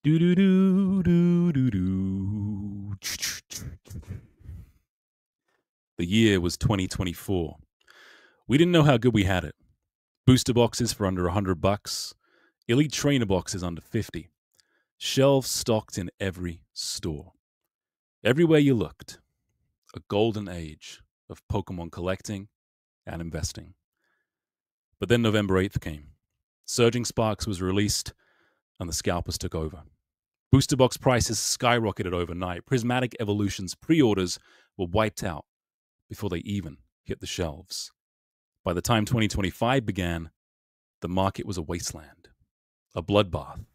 Do do do do do do. The year was 2024. We didn't know how good we had it. Booster boxes for under $100, elite trainer boxes under 50, shelves stocked in every store. Everywhere you looked, a golden age of Pokemon collecting and investing. But then November 8th came. Surging Sparks was released, and the scalpers took over. Booster box prices skyrocketed overnight. Prismatic Evolution's pre-orders were wiped out before they even hit the shelves. By the time 2025 began, the market was a wasteland, a bloodbath.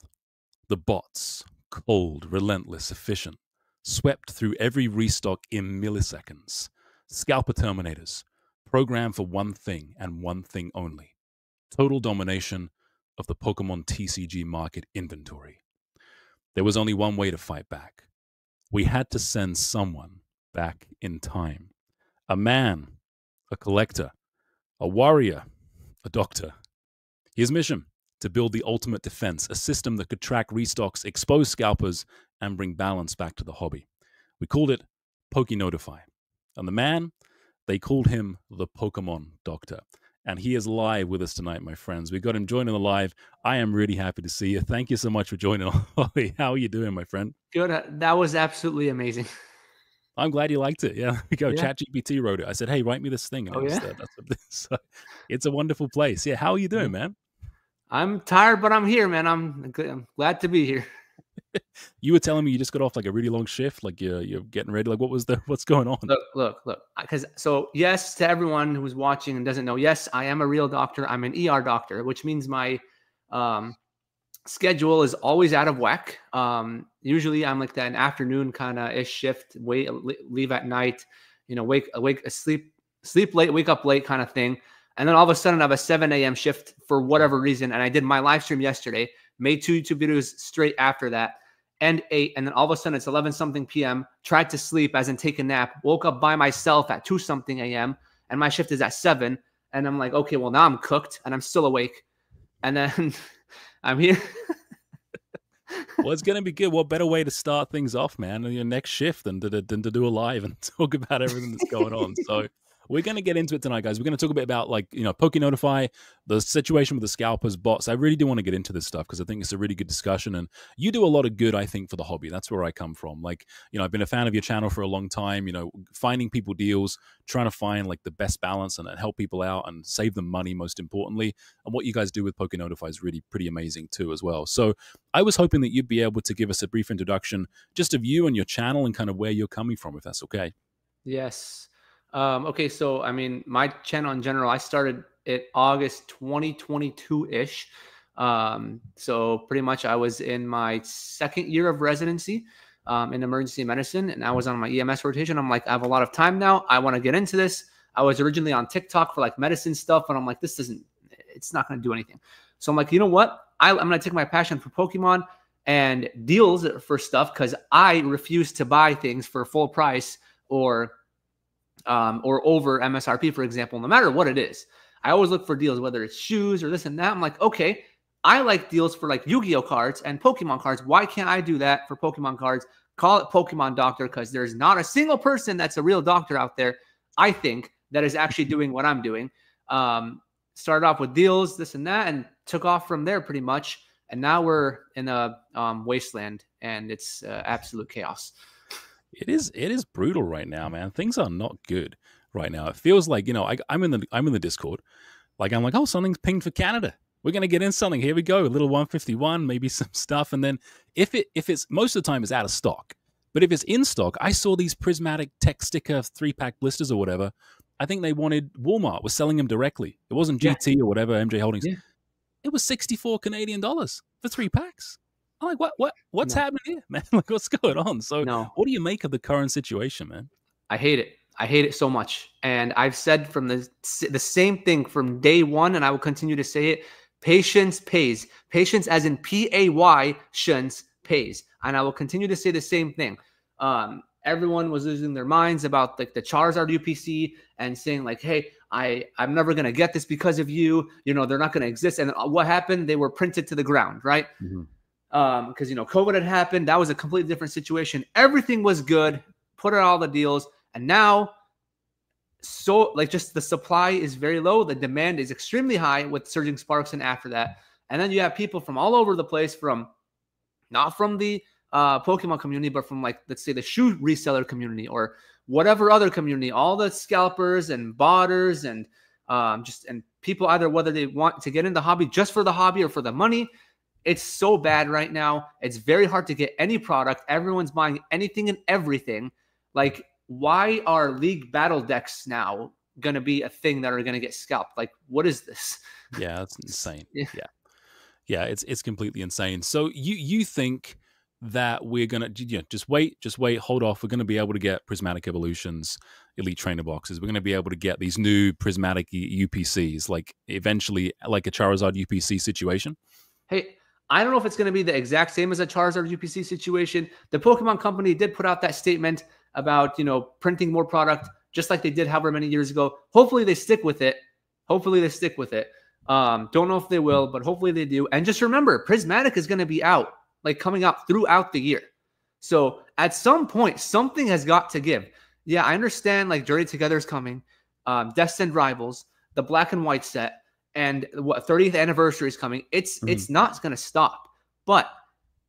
The bots, cold, relentless, efficient, swept through every restock in milliseconds. Scalper Terminators, programmed for one thing and one thing only: total domination of the Pokemon TCG market inventory. There was only one way to fight back. We had to send someone back in time. A man, a collector, a warrior, a doctor. His mission: to build the ultimate defense, a system that could track restocks, expose scalpers, and bring balance back to the hobby. We called it PokeNotify. And the man, they called him the Pokemon Doctor. And he is live with us tonight, my friends. We got him joining the live. I am really happy to see you. Thank you so much for joining. How are you doing, my friend? Good. That was absolutely amazing. I'm glad you liked it. Yeah, we go. Yeah. ChatGPT wrote it. I said, "Hey, write me this thing." And so it's a wonderful place. Yeah, how are you doing, man? I'm tired, but I'm here, man. I'm glad to be here. You were telling me you just got off like a really long shift, like you're getting ready. Like, what's going on? Look. Because yes, to everyone who's watching and doesn't know, yes, I am a real doctor. I'm an ER doctor, which means my schedule is always out of whack. Usually I'm like an afternoon kind of ish shift, leave at night, sleep late, wake up late kind of thing. And then all of a sudden I have a 7 a.m. shift for whatever reason. And I did my live stream yesterday, made 2 YouTube videos straight after that, and 8. And then all of a sudden it's 11 something p.m. Tried to sleep, as in take a nap, woke up by myself at 2 something a.m. and my shift is at 7. And I'm like, okay, well now I'm cooked and I'm still awake. And then I'm here. Well, it's going to be good. What better way to start things off, man, on your next shift than to do a live and talk about everything that's going on. So we're going to get into it tonight, guys. We're going to talk a bit about, PokeNotify, the situation with the scalpers, bots. I really do want to get into this stuff because I think it's a really good discussion. And you do a lot of good, I think, for the hobby. That's where I come from. I've been a fan of your channel for a long time, finding people deals, trying to find like the best balance and help people out and save them money, most importantly. And what you guys do with PokeNotify is really pretty amazing too as well. So I was hoping that you'd be able to give us a brief introduction just of you and your channel and kind of where you're coming from, if that's okay. Yes. Okay, so I mean, my channel in general, I started it August 2022-ish. So pretty much I was in my second year of residency in emergency medicine, and I was on my EMS rotation. I'm like, I have a lot of time now. I want to get into this. I was originally on TikTok for like medicine stuff, and I'm like, it's not going to do anything. So I'm like, you know what? I'm going to take my passion for Pokemon and deals for stuff, because I refuse to buy things for full price or over MSRP, for example, no matter what it is. I always look for deals, whether it's shoes or this and that. I'm like, okay, I like deals for like Yu-Gi-Oh cards and Pokemon cards. Why can't I do that for Pokemon cards? Call it Pokemon Doctor, because there's not a single person that's a real doctor out there, I think, that is actually doing what I'm doing. Started off with deals, this and that, and took off from there pretty much. And now we're in a wasteland, and it's absolute chaos. It is brutal right now, man. Things are not good right now. It feels like, I'm in the Discord. Like, I'm like, oh, something's pinged for Canada. We're gonna get in something. Here we go. A little 151, maybe some stuff. And then if it's most of the time it's out of stock. But if it's in stock, I saw these prismatic tech sticker 3-pack blisters or whatever. I think they wanted Walmart was selling them directly. It wasn't GT or whatever, MJ Holdings. Yeah. It was 64 Canadian dollars for 3 packs. I'm like, what's happening here, man? Like, what's going on? So what do you make of the current situation, man? I hate it. I hate it so much. And I've said from the same thing from day one, and I will continue to say it. Patience pays. Patience, as in P-A-Y-tience, pays. And I will continue to say the same thing. Everyone was losing their minds about like the Charizard UPC and saying like, hey, I'm never going to get this because of you. They're not going to exist. And what happened? They were printed to the ground, right? Mm-hmm. because COVID had happened. That was a completely different situation. Everything was good. Put out all the deals, and now, so like just the supply is very low. The demand is extremely high with surging sparks, and after that, and then you have people from all over the place, from not from the Pokemon community, but from, like, let's say the shoe reseller community or whatever other community, all the scalpers and botters and and people, either whether they want to get in the hobby just for the hobby or for the money. It's so bad right now. It's very hard to get any product. Everyone's buying anything and everything. Like, why are league battle decks now going to be a thing that are going to get scalped? Like, what is this? Yeah, that's insane. Yeah, it's completely insane. So you think that we're gonna just wait, hold off. We're gonna be able to get Prismatic Evolutions, Elite Trainer boxes. We're gonna be able to get these new Prismatic UPCs, like eventually, like a Charizard UPC situation. Hey, I don't know if it's going to be the exact same as a Charizard UPC situation. The Pokemon Company did put out that statement about, printing more product, just like they did however many years ago. Hopefully they stick with it. Don't know if they will, but hopefully they do. And just remember, Prismatic is going to be out, like coming out throughout the year. So at some point, something has got to give. Yeah, I understand, like, Journey Together is coming, Destined Rivals, the Black and White set, and what 30th anniversary is coming. It's not going to stop. But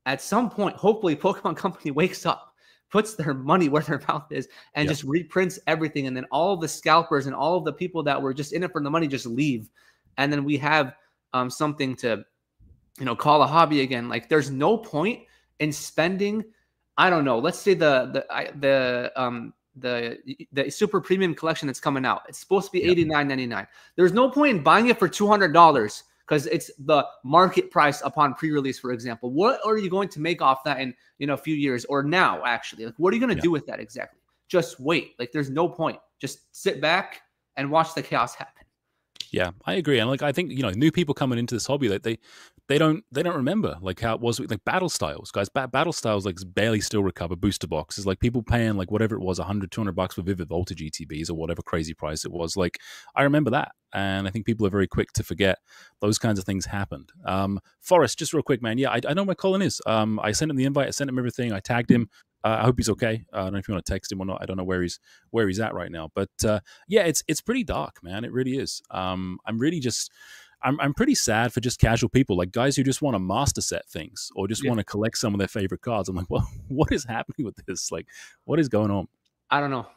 at some point, hopefully Pokemon Company wakes up, puts their money where their mouth is, and just reprints everything. And then all of the scalpers and all of the people that were just in it for the money just leave. And then we have something to, call a hobby again. Like, there's no point in spending, I don't know, let's say the super premium collection that's coming out. It's supposed to be $89.99. There's no point in buying it for $200 because it's the market price upon pre-release, for example. What are you going to make off that in a few years, or now, actually? Like, what are you going to do with that exactly? Just wait. Like, there's no point. Just sit back and watch the chaos happen. Yeah, I agree. And, like, I think, new people coming into this hobby, like, they don't remember, like, how it was with, like, Battle Styles, guys. Battle Styles, like, barely still recover booster boxes. Like, people paying, like, whatever it was, $100-200 for Vivid Voltage ETBs or whatever crazy price it was. Like, I remember that. And I think people are very quick to forget those kinds of things happened. Forrest, just real quick, man. Yeah, I know where Colin is. I sent him the invite. I sent him everything. I tagged him. I hope he's okay. I don't know if you want to text him or not. I don't know where he's at right now. But yeah, it's pretty dark, man. It really is. I'm pretty sad for just casual people, like guys who just want to master set things or just want to collect some of their favorite cards. I'm like, well, what is happening with this? Like, what is going on? I don't know.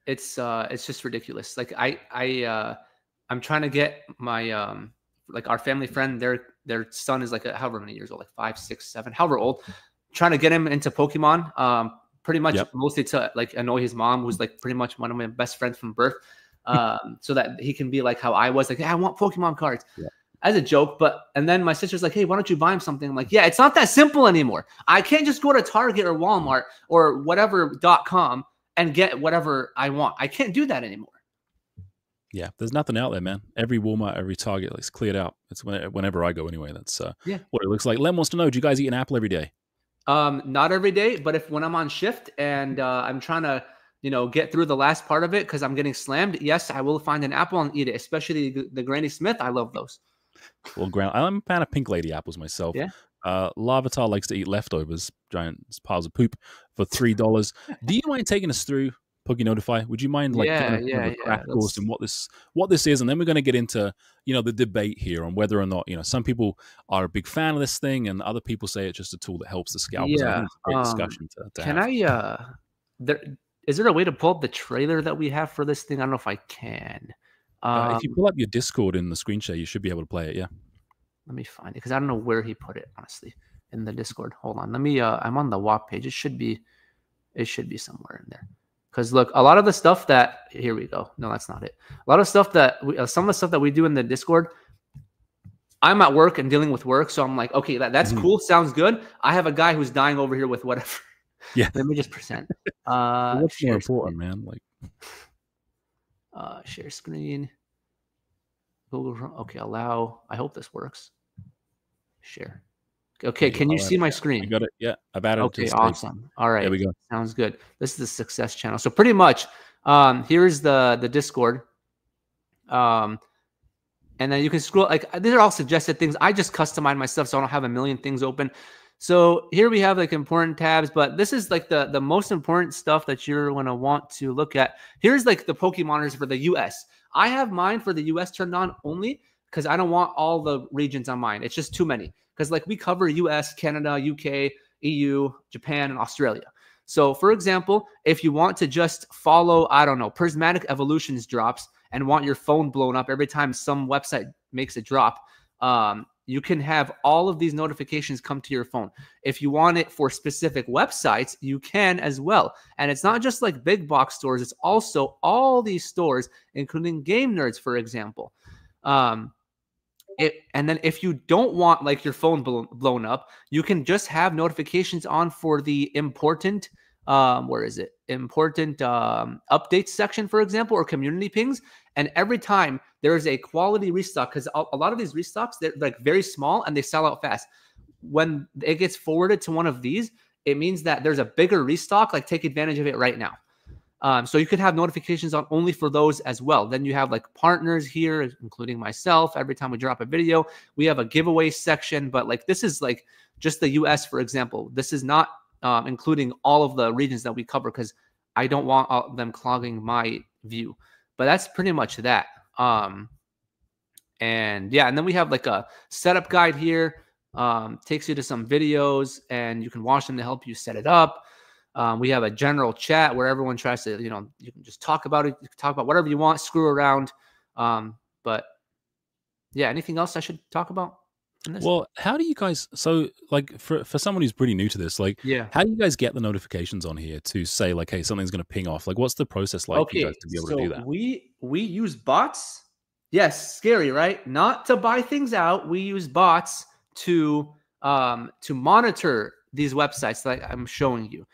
It's just ridiculous. Like, I'm trying to get my like our family friend, their son is like however many years old, like 5, 6, 7, however old. Trying to get him into Pokemon, pretty much mostly to, like, annoy his mom, who's, like, pretty much one of my best friends from birth, so that he can be like how I was, like, hey, I want Pokemon cards, as a joke. And then my sister's like, hey, why don't you buy him something? I'm like, yeah, it's not that simple anymore. I can't just go to Target or Walmart or whatever.com and get whatever I want. I can't do that anymore. Yeah, there's nothing out there, man. Every Walmart, every Target, it's cleared out. It's whenever I go anyway. That's what it looks like. Len wants to know, do you guys eat an apple every day? Not every day, but when I'm on shift and I'm trying to, get through the last part of it because I'm getting slammed, yes, I will find an apple and eat it, especially the Granny Smith. I love those. Well, I'm a fan of Pink Lady apples myself. Yeah. Larvitar likes to eat leftovers, giant piles of poop, for $3. Do you mind taking us through PokeNotify? Would you mind, like, giving a crash course and what this is, and then we're going to get into the debate here on whether or not some people are a big fan of this thing and other people say it's just a tool that helps the scalpers. I think it's a great discussion to have. Is there a way to pull up the trailer that we have for this thing? I don't know if I can. If you pull up your Discord in the screen share, you should be able to play it. Yeah. Let me find it because I don't know where he put it, honestly, in the Discord. Hold on. Let me. I'm on the WAP page. It should be somewhere in there. Because look, a lot of the stuff that here we go. No, that's not it. A lot of stuff that some of the stuff that we do in the Discord, I'm at work and dealing with work, so I'm like, okay, that's cool, sounds good. I have a guy who's dying over here with whatever. Yeah, let me just present. What's more important, man? Like, share screen. Google. Okay, allow. I hope this works. Share. Okay, can you see my screen? I got it. Yeah, I've added it to the screen. Awesome. All right. There we go. Sounds good. This is the success channel. So pretty much, here's the Discord. And then you can scroll. Like, these are all suggested things. I just customize my stuff, so I don't have a million things open. So here we have like important tabs, but this is like the most important stuff that you're going to want to look at. Here's like the Pokemoners for the US. I have mine for the US turned on only because I don't want all the regions on mine. It's just too many. Because like we cover US, Canada, UK, EU, Japan, and Australia. So for example, if you want to just follow, I don't know, Prismatic Evolutions drops and want your phone blown up every time some website makes a drop, you can have all of these notifications come to your phone. If you want it for specific websites, you can as well. And it's not just like big box stores. It's also all these stores, including Game Nerds, for example. And then if you don't want like your phone blown up, you can just have notifications on for the important, where is it? Important updates section, for example, or community pings. And every time there is a quality restock, because a lot of these restocks, they're like very small and they sell out fast. When it gets forwarded to one of these, it means that there's a bigger restock, like take advantage of it right now. So you could have notifications on only for those as well. Then you have like partners here, including myself. Every time we drop a video, we have a giveaway section, but like this is like just the US, for example. This is not including all of the regions that we cover because I don't want them clogging my view. But that's pretty much that. And yeah, and then we have like a setup guide here. Takes you to some videos and you can watch them to help you set it up. We have a general chat where everyone tries to, you can just talk about it. You can talk about whatever you want, screw around. But yeah, anything else I should talk about? Well, how do you guys, so like for someone who's pretty new to this, like, how do you guys get the notifications on here to say like, hey, something's going to ping off? Like, what's the process like for you guys to be able to do that? We use bots. Yes, scary, right? Not to buy things out. We use bots to monitor these websites that I'm showing you.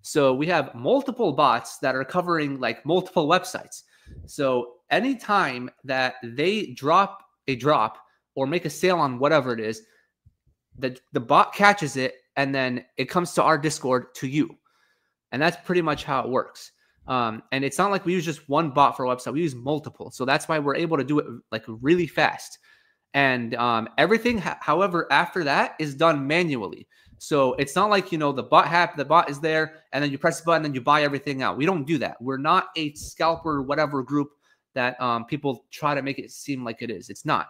So we have multiple bots that are covering like multiple websites. So anytime that they drop a drop or make a sale on whatever it is, the bot catches it and then it comes to our Discord to you. And that's pretty much how it works. And it's not like we use just one bot for a website. We use multiple. So that's why we're able to do it like really fast. And everything, however, after that is done manually. So it's not like, the bot is there and then you press the button and you buy everything out. We don't do that. We're not a scalper, whatever group that people try to make it seem like it is. It's not.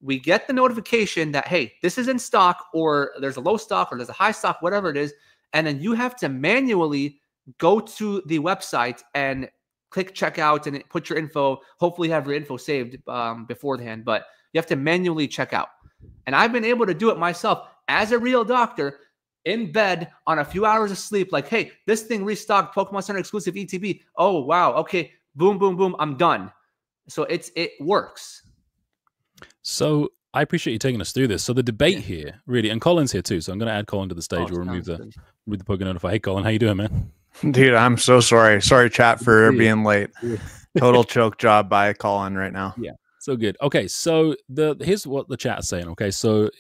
We get the notification that, hey, this is in stock or there's a low stock or there's a high stock, whatever it is. And then you have to manually go to the website and click checkout and put your info. Hopefully you have your info saved beforehand, but you have to manually check out. And I've been able to do it myself as a real doctor in bed on a few hours of sleep. Like, hey, this thing restocked Pokemon Center exclusive ETB. Oh, wow. Okay. Boom, boom, boom. I'm done. So it works. So I appreciate you taking us through this. So the debate here, really, and Colin's here too. So I'm going to add Colin to the stage. We'll remove the Poke Notify. Hey, Colin, how you doing, man? Dude, I'm so sorry. Sorry, chat, for being late. Total choke job by Colin right now. Yeah, so good. Okay, so here's what the chat's saying. Okay, so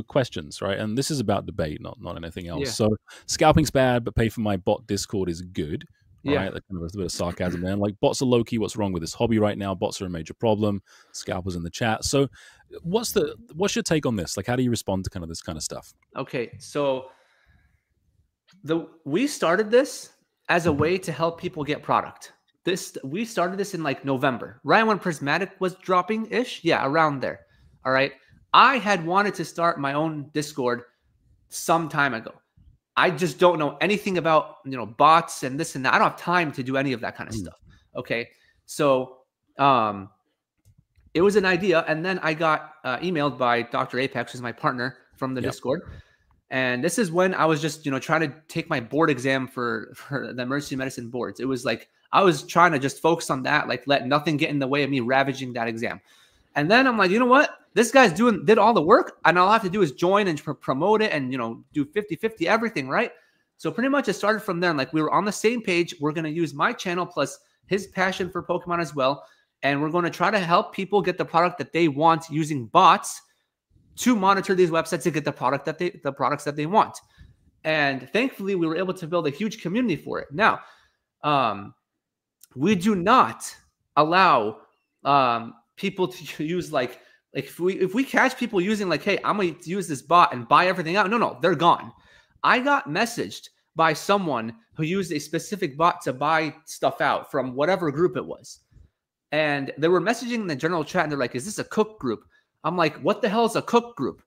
questions, right? And this is about debate, not anything else. Yeah. So scalping's bad, but pay for my bot Discord is good. Right, that kind of a bit of sarcasm there. Like, bots are low key. What's wrong with this hobby right now? Bots are a major problem. Scalpers in the chat. So, what's your take on this? Like, how do you respond to kind of this kind of stuff? Okay, so we started this as a way to help people get product. We started this in like November, right when Prismatic was dropping ish. Yeah, around there. All right, I had wanted to start my own Discord some time ago. I just don't know anything about, bots and this and that. I don't have time to do any of that kind of stuff. Okay. So, it was an idea. And then I got emailed by Dr. Apex, who's my partner from the Discord. And this is when I was just, trying to take my board exam for the emergency medicine boards. It was like, I was trying to just focus on that, like let nothing get in the way of me ravaging that exam. And then I'm like, you know what? This guy's did all the work, and all I have to do is join and promote it and, do 50-50 everything, right? So pretty much it started from there. And like we were on the same page. We're going to use my channel plus his passion for Pokemon as well. And we're going to try to help people get the product that they want using bots to monitor these websites to get the products that they want. And thankfully, we were able to build a huge community for it. Now, we do not allow people to use like Like if we catch people using like, hey, I'm going to use this bot and buy everything out. No, they're gone. I got messaged by someone who used a specific bot to buy stuff out from whatever group it was. And they were messaging in the general chat and they're like, is this a cook group? I'm like, what the hell is a cook group?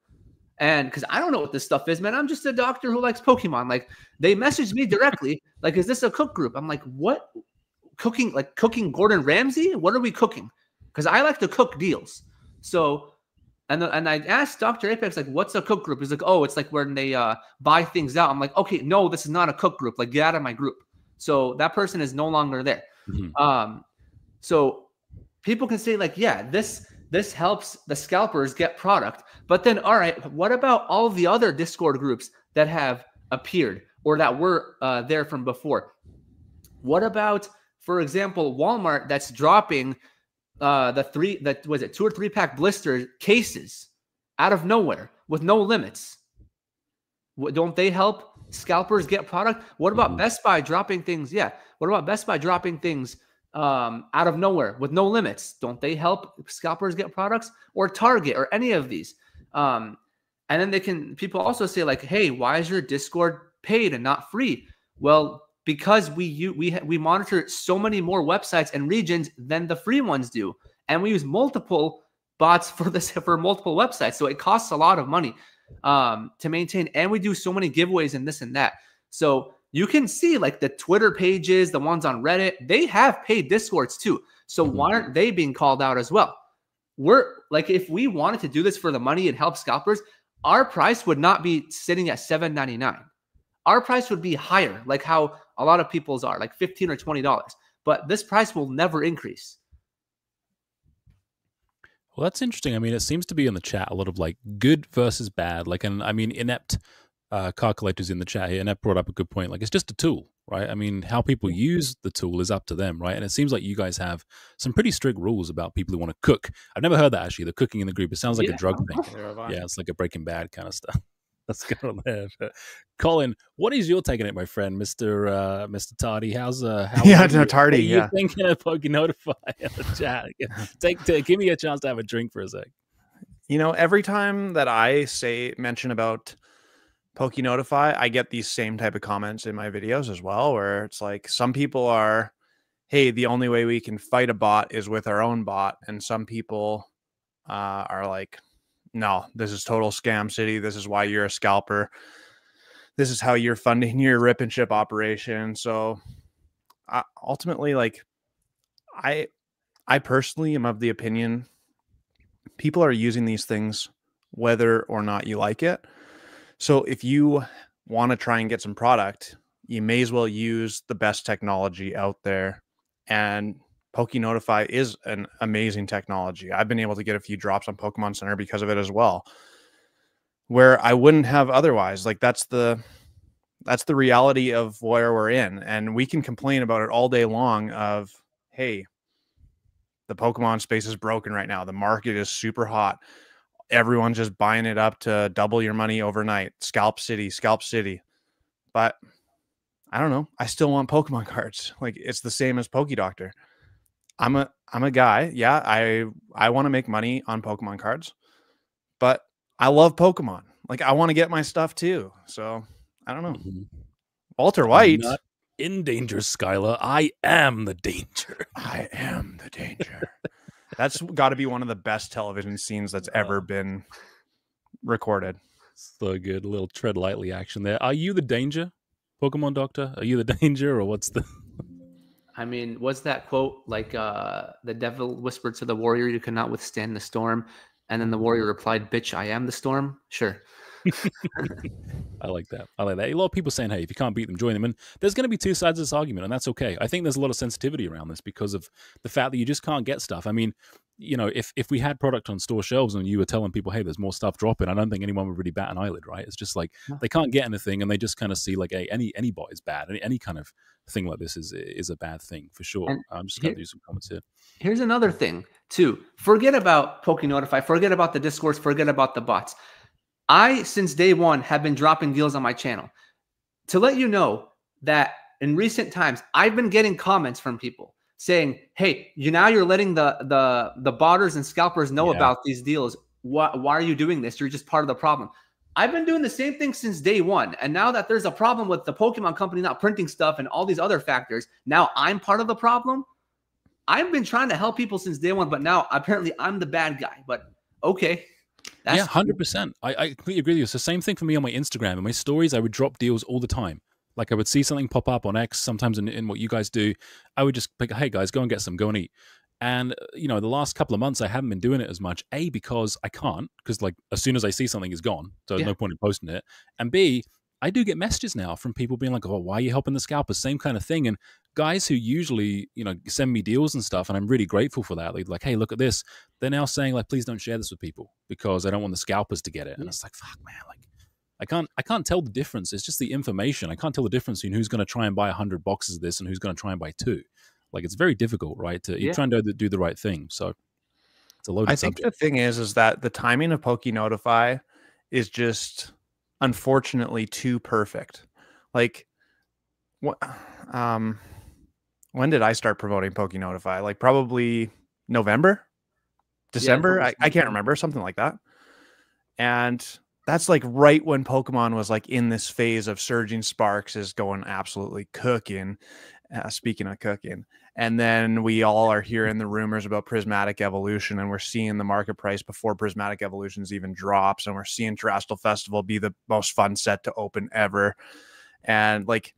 And because I don't know what this stuff is, man. I'm just a doctor who likes Pokemon. Like they messaged me directly, like, is this a cook group? I'm like, what? Cooking, like cooking Gordon Ramsay? What are we cooking? Because I like to cook deals. So, and I asked Dr. Apex, like, what's a cook group? He's like, oh, it's like when they buy things out. I'm like, okay, no, this is not a cook group. Like, get out of my group. So that person is no longer there. Mm-hmm. So people can say like, yeah, this helps the scalpers get product. But then, all right, what about all the other Discord groups that have appeared or that were there from before? What about, for example, Walmart that's dropping two or three pack blister cases out of nowhere with no limits? Don't they help scalpers get product? What about Best Buy dropping things? Yeah. What about Best Buy dropping things out of nowhere with no limits? Don't they help scalpers get products? Or Target or any of these? And then people also say like, hey, why is your Discord paid and not free? Well, because we monitor so many more websites and regions than the free ones do, and we use multiple bots for multiple websites, so it costs a lot of money to maintain, and we do so many giveaways and this and that. So you can see like the Twitter pages, the ones on Reddit, they have paid Discords too. So why aren't they being called out as well? We're like, if we wanted to do this for the money and help scalpers, our price would not be sitting at $7.99. Our price would be higher, like how a lot of people's are, like $15 or $20. But this price will never increase. Well, that's interesting. I mean, it seems to be in the chat a lot of like good versus bad. Like, and I mean, Inept Car Collectors in the chat here, Inept brought up a good point. Like, it's just a tool, right? I mean, how people use the tool is up to them, right? And it seems like you guys have some pretty strict rules about people who want to cook. I've never heard that actually, the cooking in the group. It sounds like a drug thing. Yeah, it's like a Breaking Bad kind of stuff. That's going on there. Colin, what is your take on it, my friend, Mr. Tardy? Tardy. You thinking of PokeNotify in the chat? Give me a chance to have a drink for a sec. You know, every time that I mention about PokeNotify, I get these same type of comments in my videos as well, where it's like some people are, hey, the only way we can fight a bot is with our own bot, and some people are like, no, this is total scam city. This is why you're a scalper. This is how you're funding your rip and ship operation. So ultimately, like, I personally am of the opinion people are using these things whether or not you like it. So if you want to try and get some product, you may as well use the best technology out there. And PokeNotify is an amazing technology. I've been able to get a few drops on Pokemon Center because of it as well, where I wouldn't have otherwise. Like that's the reality of where we're in. And we can complain about it all day long of, hey, the Pokemon space is broken right now. The market is super hot. Everyone's just buying it up to double your money overnight. Scalp City. But I don't know. I still want Pokemon cards. Like it's the same as PokeDoctor. I'm a guy. Yeah, I want to make money on Pokemon cards, but I love Pokemon. Like I want to get my stuff too. So I don't know. Mm-hmm. Walter White. I'm not in danger, Skylar. I am the danger. I am the danger. That's got to be one of the best television scenes that's ever been recorded. So good. A little tread lightly action there. Are you the danger, Pokemon Doctor? Are you the danger, or what's the... I mean, what's that quote? Like, the devil whispered to the warrior, you cannot withstand the storm. And then the warrior replied, bitch, I am the storm. Sure. I like that. A lot of people saying, hey, if you can't beat them, join them. And there's going to be two sides of this argument, and that's okay. I think there's a lot of sensitivity around this because of the fact that you just can't get stuff. I mean, you know, if we had product on store shelves and you were telling people, hey, there's more stuff dropping, I don't think anyone would really bat an eyelid, right? It's just like they can't get anything, and they just kind of see like, hey, any bot is bad. Any kind of thing like this is a bad thing for sure. And I'm just going to do some comments here. Here's another thing too. Forget about PokeNotify. Forget about the Discourse. Forget about the bots. I, since day one, have been dropping deals on my channel to let you know that in recent times, I've been getting comments from people saying, "Hey, you're letting the botters and scalpers know about these deals. Why are you doing this? You're just part of the problem." I've been doing the same thing since day one. And now that there's a problem with the Pokemon Company not printing stuff and all these other factors, now I'm part of the problem. I've been trying to help people since day one, but now apparently I'm the bad guy. But okay. Yeah, 100%. I completely agree with you. It's the same thing for me on my Instagram. In my stories, I would drop deals all the time. Like I would see something pop up on X, sometimes in what you guys do. I would just pick, hey guys, go and get some, go and eat. And, you know, the last couple of months, I haven't been doing it as much. A, because I can't, because like as soon as I see something, it's gone. So there's no point in posting it. And B, I do get messages now from people being like, oh, why are you helping the scalpers? Same kind of thing. And guys who usually, you know, send me deals and stuff, and I'm really grateful for that. They're like, hey, look at this. They're now saying like, please don't share this with people because I don't want the scalpers to get it. And it's like, fuck, man, like I can't tell the difference. It's just the information. I can't tell the difference between who's going to try and buy 100 boxes of this and who's going to try and buy 2. Like it's very difficult, right? You're trying to do the right thing. So it's a loaded subject. I think the thing is that the timing of PokeNotify is just unfortunately too perfect. Like what when did I start promoting PokeNotify? Like probably November, December. I can't remember, something like that. And that's like right when Pokemon was like in this phase of Surging Sparks is going absolutely cooking. Speaking of cooking. And then we all are hearing the rumors about Prismatic Evolution, and we're seeing the market price before Prismatic Evolutions even drops. And we're seeing Terrestrial Festival be the most fun set to open ever. And like,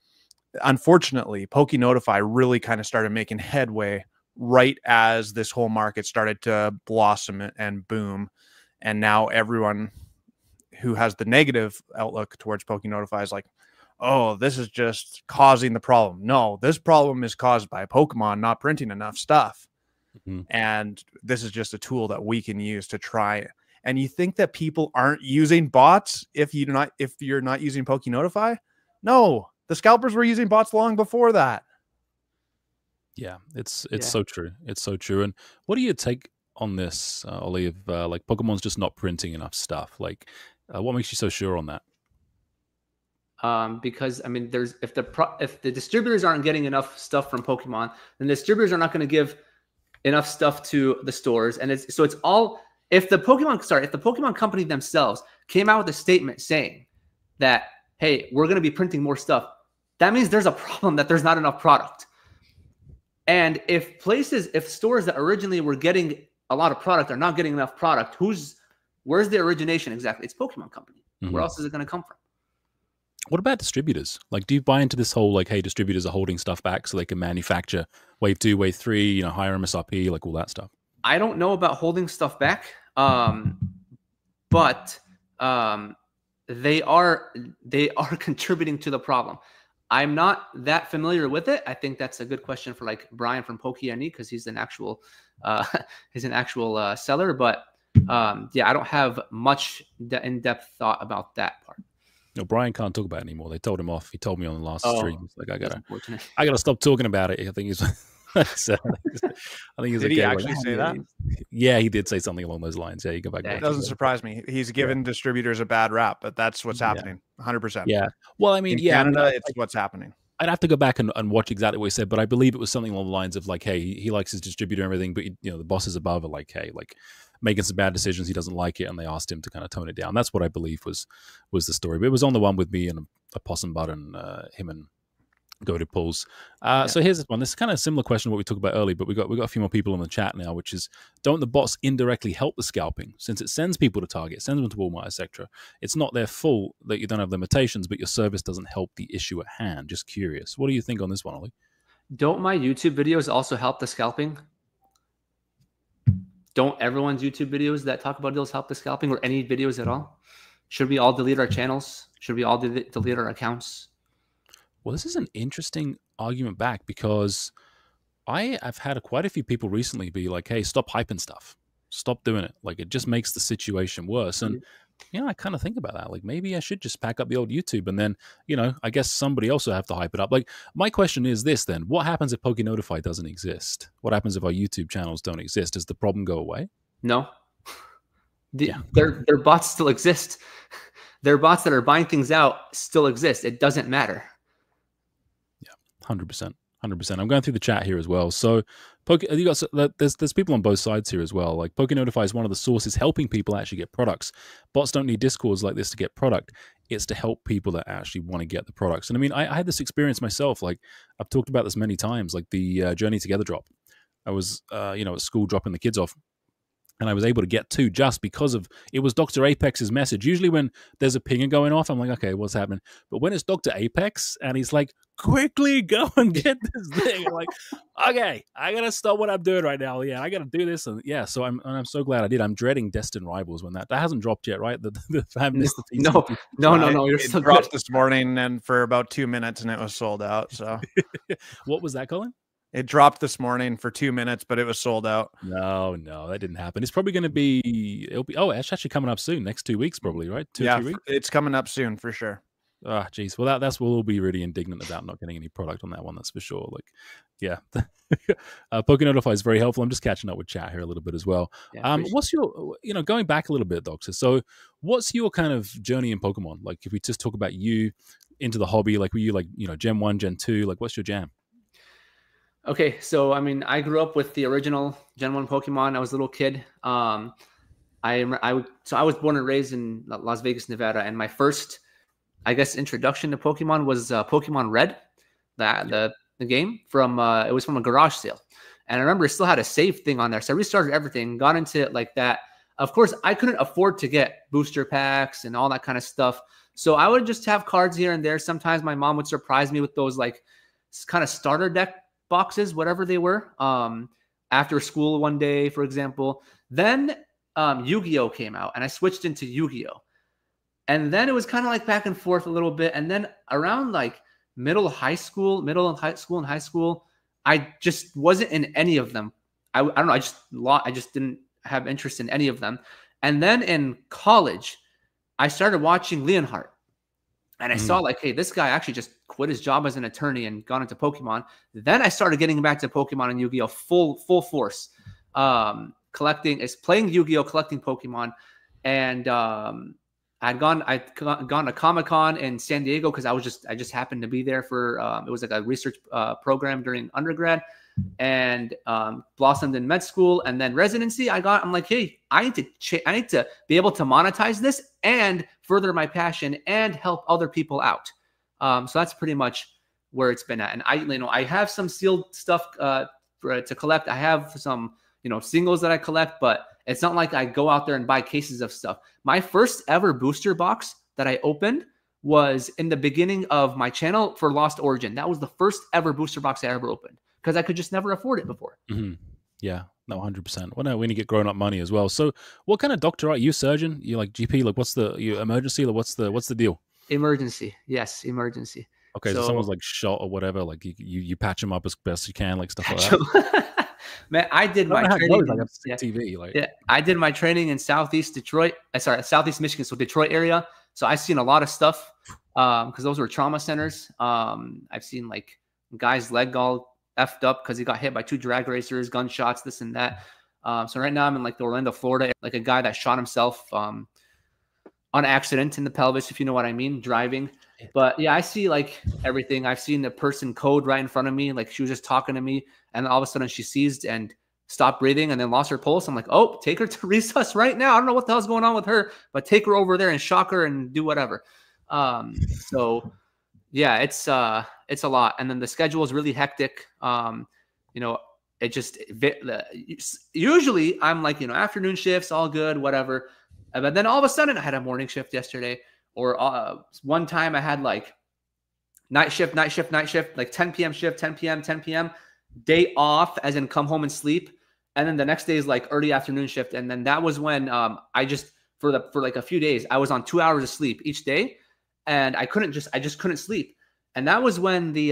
unfortunately, PokeNotify really kind of started making headway right as this whole market started to blossom and boom. And now everyone who has the negative outlook towards PokeNotify is like, oh, this is just causing the problem. No, this problem is caused by Pokemon not printing enough stuff. And this is just a tool that we can use to try. And you think that people aren't using bots if you're not using PokeNotify? No, the scalpers were using bots long before that. Yeah, it's so true. It's so true. And what do you take on this, Ollie, of like Pokemon's just not printing enough stuff? Like, what makes you so sure on that? Because I mean, if the distributors aren't getting enough stuff from Pokemon, then the distributors are not going to give enough stuff to the stores, and it's all if the Pokemon Company themselves came out with a statement saying that, hey, we're going to be printing more stuff, that means there's a problem that there's not enough product. And if stores that originally were getting a lot of product are not getting enough product, where's the origination exactly? It's Pokemon Company. Where else is it going to come from? What about distributors? Like, do you buy into this whole, like, hey, distributors are holding stuff back so they can manufacture wave 2, wave 3, you know, higher MSRP, like all that stuff? I don't know about holding stuff back, but they are contributing to the problem. I'm not that familiar with it. I think that's a good question for like Brian from PokeNE because he's an actual seller. But yeah, I don't have much in-depth thought about that part. No, Brian can't talk about it anymore. They told him off. He told me on the last stream. He's like, I gotta stop talking about it. I think he's. I think he's. Did he actually say that? Yeah, he did say something along those lines. Yeah, you go back. It doesn't surprise me. He's given distributors a bad rap, but that's what's happening. 100%. Yeah. Well, I mean, in Canada, it's what's happening. I'd have to go back and watch exactly what he said, but I believe it was something along the lines of like, hey, he likes his distributor and everything, but you know, the bosses above are like, hey, like making some bad decisions, he doesn't like it, and they asked him to kind of tone it down. That's what I believe was the story. But it was on the one with me and a Possum Bud and him and Goated Pulls. So here's this one. This is kind of a similar question to what we talked about earlier, but we got a few more people in the chat now, which is, don't the bots indirectly help the scalping since it sends people to Target, sends them to Walmart, etc.? It's not their fault that you don't have limitations, but your service doesn't help the issue at hand. Just curious. What do you think on this one, Ollie? Don't my YouTube videos also help the scalping? Don't everyone's YouTube videos that talk about deals help the scalping, or any videos at all? Should we all delete our channels? Should we all delete our accounts? Well, this is an interesting argument back because I've had quite a few people recently be like, hey, stop hyping stuff. Stop doing it. Like, it just makes the situation worse. And, you know, I kind of think about that. Like, maybe I should just pack up the old YouTube and then, you know, I guess somebody else will have to hype it up. Like, my question is this then. What happens if PokeNotify doesn't exist? What happens if our YouTube channels don't exist? Does the problem go away? No. Their bots still exist. Their bots that are buying things out still exist. It doesn't matter. 100%. 100%. I'm going through the chat here as well. So, there's people on both sides here as well. Like PokeNotify is one of the sources helping people actually get products. Bots don't need discords like this to get product. It's to help people that actually want to get the products. And I mean, I had this experience myself. Like I've talked about this many times. Like the Journey Together drop. I was, at school dropping the kids off. And I was able to get 2 just because of it was Dr. Apex's message. Usually when there's a pinger going off, I'm like, okay, what's happening? But when it's Dr. Apex and he's like, quickly go and get this thing, I'm like, okay, I gotta stop what I'm doing right now. Yeah, I gotta do this. And yeah, so I'm so glad I did. I'm dreading Destined Rivals when that hasn't dropped yet, right? I missed the PC. No. You're it still dropped good. this morning and for about 2 minutes and it was sold out. So What was that, Colin? it dropped this morning for 2 minutes, but it was sold out. No, that didn't happen. It's probably going to be. It's actually coming up soon. Next 2 weeks, probably, right? 2 or 3 weeks. It's coming up soon for sure. Ah, geez. Well, that's we'll all be really indignant about not getting any product on that one. That's for sure. Like, yeah, PokeNotify is very helpful. I'm just catching up with chat here a little bit as well. Yeah, what's your, going back a little bit, Doctor? So, what's your kind of journey in Pokemon? Like, if we just talk about you into the hobby, like, were you like, Gen 1, Gen 2? Like, what's your jam? Okay, so I mean, I grew up with the original Gen 1 Pokemon. I was a little kid. I was born and raised in Las Vegas, Nevada, and my first, I guess, introduction to Pokemon was Pokemon Red, the game from it was from a garage sale, and I remember it still had a save thing on there. So I restarted everything, got into it like that. Of course, I couldn't afford to get booster packs and all that kind of stuff, so I would just have cards here and there. Sometimes my mom would surprise me with those like kind of starter deck boxes, whatever they were, after school one day, for example. Then Yu-Gi-Oh came out and I switched into Yu-Gi-Oh. And then it was kind of like back and forth a little bit. And then around like middle and high school, I just wasn't in any of them. I don't know. I just didn't have interest in any of them. And then in college, I started watching Leonhardt. And I saw like, hey, this guy actually just quit his job as an attorney and gone into Pokemon. Then I started getting back to Pokemon and Yu-Gi-Oh full force, playing Yu-Gi-Oh, collecting Pokemon, and I'd gone to Comic-Con in San Diego because I just happened to be there for it was like a research program during undergrad, and blossomed in med school and then residency. I'm like, hey, I need to be able to monetize this and further my passion and help other people out. So that's pretty much where it's been at. And I have some sealed stuff to collect. I have some singles that I collect, but it's not like I go out there and buy cases of stuff. My first ever booster box that I opened was in the beginning of my channel for Lost Origin. That was the first ever booster box I ever opened because I could just never afford it before. Mm-hmm. Yeah, no, 100%. Well, no, when you get grown up money as well. So, what kind of doctor are you? Surgeon? You like GP? Like, what's the emergency? Like, what's the deal? Emergency, yes, emergency. Okay, so someone's like shot or whatever. Like you patch them up as best you can, like stuff like that. Man, I did my training. I did my training in Southeast Michigan, so Detroit area. So I've seen a lot of stuff because those were trauma centers. I've seen like guy's leg all effed up because he got hit by 2 drag racers, gunshots, this and that. So right now I'm in like the Orlando, Florida, like a guy that shot himself on accident in the pelvis, if you know what I mean, driving. But yeah, I see like everything. I've seen the person code right in front of me. Like she was just talking to me and all of a sudden she seized and stopped breathing and then lost her pulse. I'm like, oh, take her to resus right now. I don't know what the hell's going on with her, but take her over there and shock her and do whatever. So yeah, it's a lot. And then the schedule is really hectic. It just usually I'm like, afternoon shifts, all good, whatever. But then all of a sudden I had a morning shift yesterday, or one time I had like night shift, like 10 p.m. shift, 10 p.m., day off, as in come home and sleep. And then the next day is like early afternoon shift. And then that was when I just, for like a few days, I was on 2 hours of sleep each day. And I just couldn't sleep. And that was when the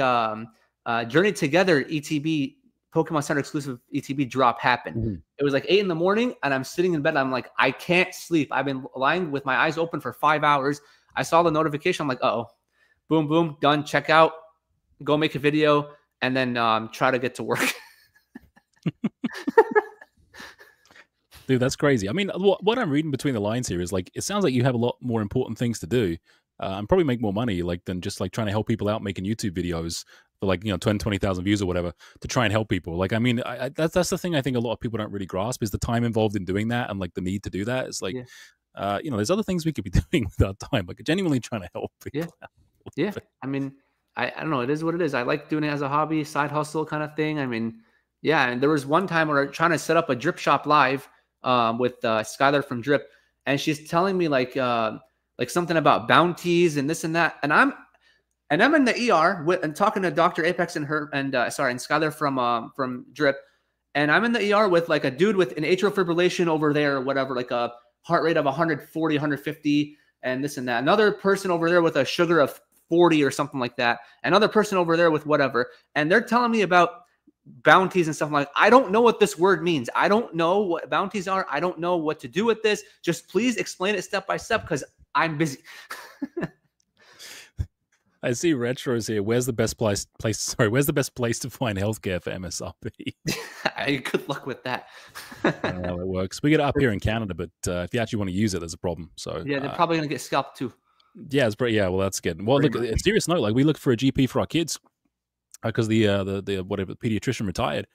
Journey Together ETB, Pokemon Center exclusive ETB drop happened. Mm-hmm. It was like 8 a.m. and I'm sitting in bed. I'm like, I can't sleep. I've been lying with my eyes open for 5 hours. I saw the notification. I'm like, uh-oh, boom, boom, done. Check out, go make a video, and then try to get to work. Dude, that's crazy. I mean, what I'm reading between the lines here is like, it sounds like you have a lot more important things to do and probably make more money than just like trying to help people out making YouTube videos for like, 10, 20,000 views or whatever to try and help people. Like, I mean, that's the thing I think a lot of people don't really grasp is the time involved in doing that and like the need to do that. It's like, there's other things we could be doing with our time, like genuinely trying to help people. Yeah. I mean, I don't know. It is what it is. I like doing it as a hobby, side hustle kind of thing. I mean, yeah. And there was one time where we were trying to set up a drip shop live with Skylar from Drip. And she's telling me like something about bounties and this and that. And I'm in the ER and talking to Dr. Apex and Skylar from Drip. And I'm in the ER with like a dude with an atrial fibrillation over there or whatever, like a heart rate of 140, 150 and this and that. Another person over there with a sugar of 40 or something like that. Another person over there with whatever. And they're telling me about bounties and stuff. I'm like, I don't know what this word means. I don't know what bounties are. I don't know what to do with this. Just please explain it step by step because I'm busy. I see retros here. Where's the best place to find healthcare for MSRP? Good luck with that. I don't know how it works. We get it up here in Canada, but if you actually want to use it, there's a problem. So yeah, they're probably gonna get scalped too. Yeah, well, that's good. Well, look, a serious note, like we looked for a GP for our kids because the pediatrician retired.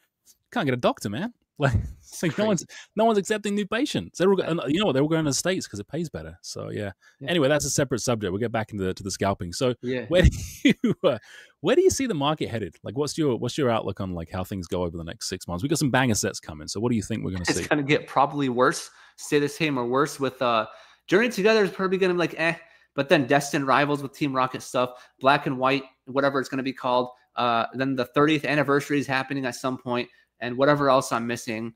Can't get a doctor, man. Like, it's like no one's accepting new patients. They're all going to the States because it pays better. So yeah. Anyway, that's a separate subject. We'll get back into the scalping. So where do you see the market headed? Like, what's your outlook on like how things go over the next 6 months? We got some banger sets coming. So what do you think we're going to see? It's going to get probably worse. Stay the same or worse with Journey Together is probably going to be like but then Destined Rivals with Team Rocket stuff, Black and White, whatever it's going to be called. Then the 30th anniversary is happening at some point, and whatever else I'm missing.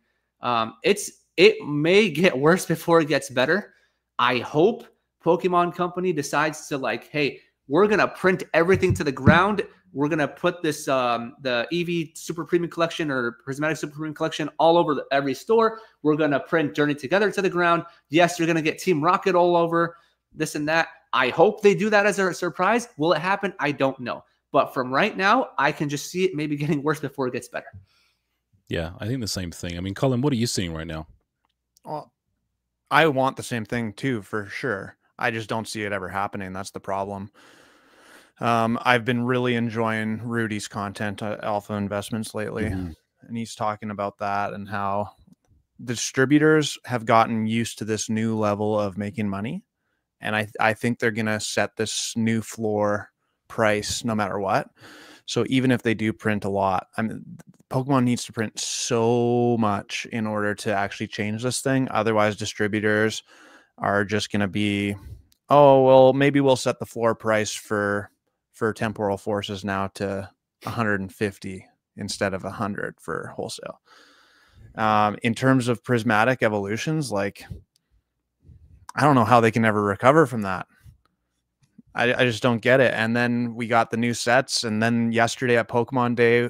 It may get worse before it gets better. I hope Pokemon Company decides to like, hey, we're going to print everything to the ground. We're going to put this, the EV Super Premium Collection or Prismatic Super Premium Collection all over every store. We're going to print Journey Together to the ground. Yes, you're going to get Team Rocket all over, this and that. I hope they do that as a surprise. Will it happen? I don't know. But from right now, I can just see it maybe getting worse before it gets better. Yeah, I think the same thing. I mean, Colin, what are you seeing right now? Well, I want the same thing too, for sure. I just don't see it ever happening. That's the problem. I've been really enjoying Rudy's content at Alpha Investments lately, and he's talking about that and how the distributors have gotten used to this new level of making money. And I think they're going to set this new floor price no matter what. So even if they do print a lot, Pokemon needs to print so much in order to actually change this thing. Otherwise, distributors are just going to be, oh, well, maybe we'll set the floor price for Temporal Forces now to 150 instead of 100 for wholesale. In terms of Prismatic Evolutions, like, I don't know how they can ever recover from that. I just don't get it. And then we got the new sets, and then yesterday at Pokemon Day,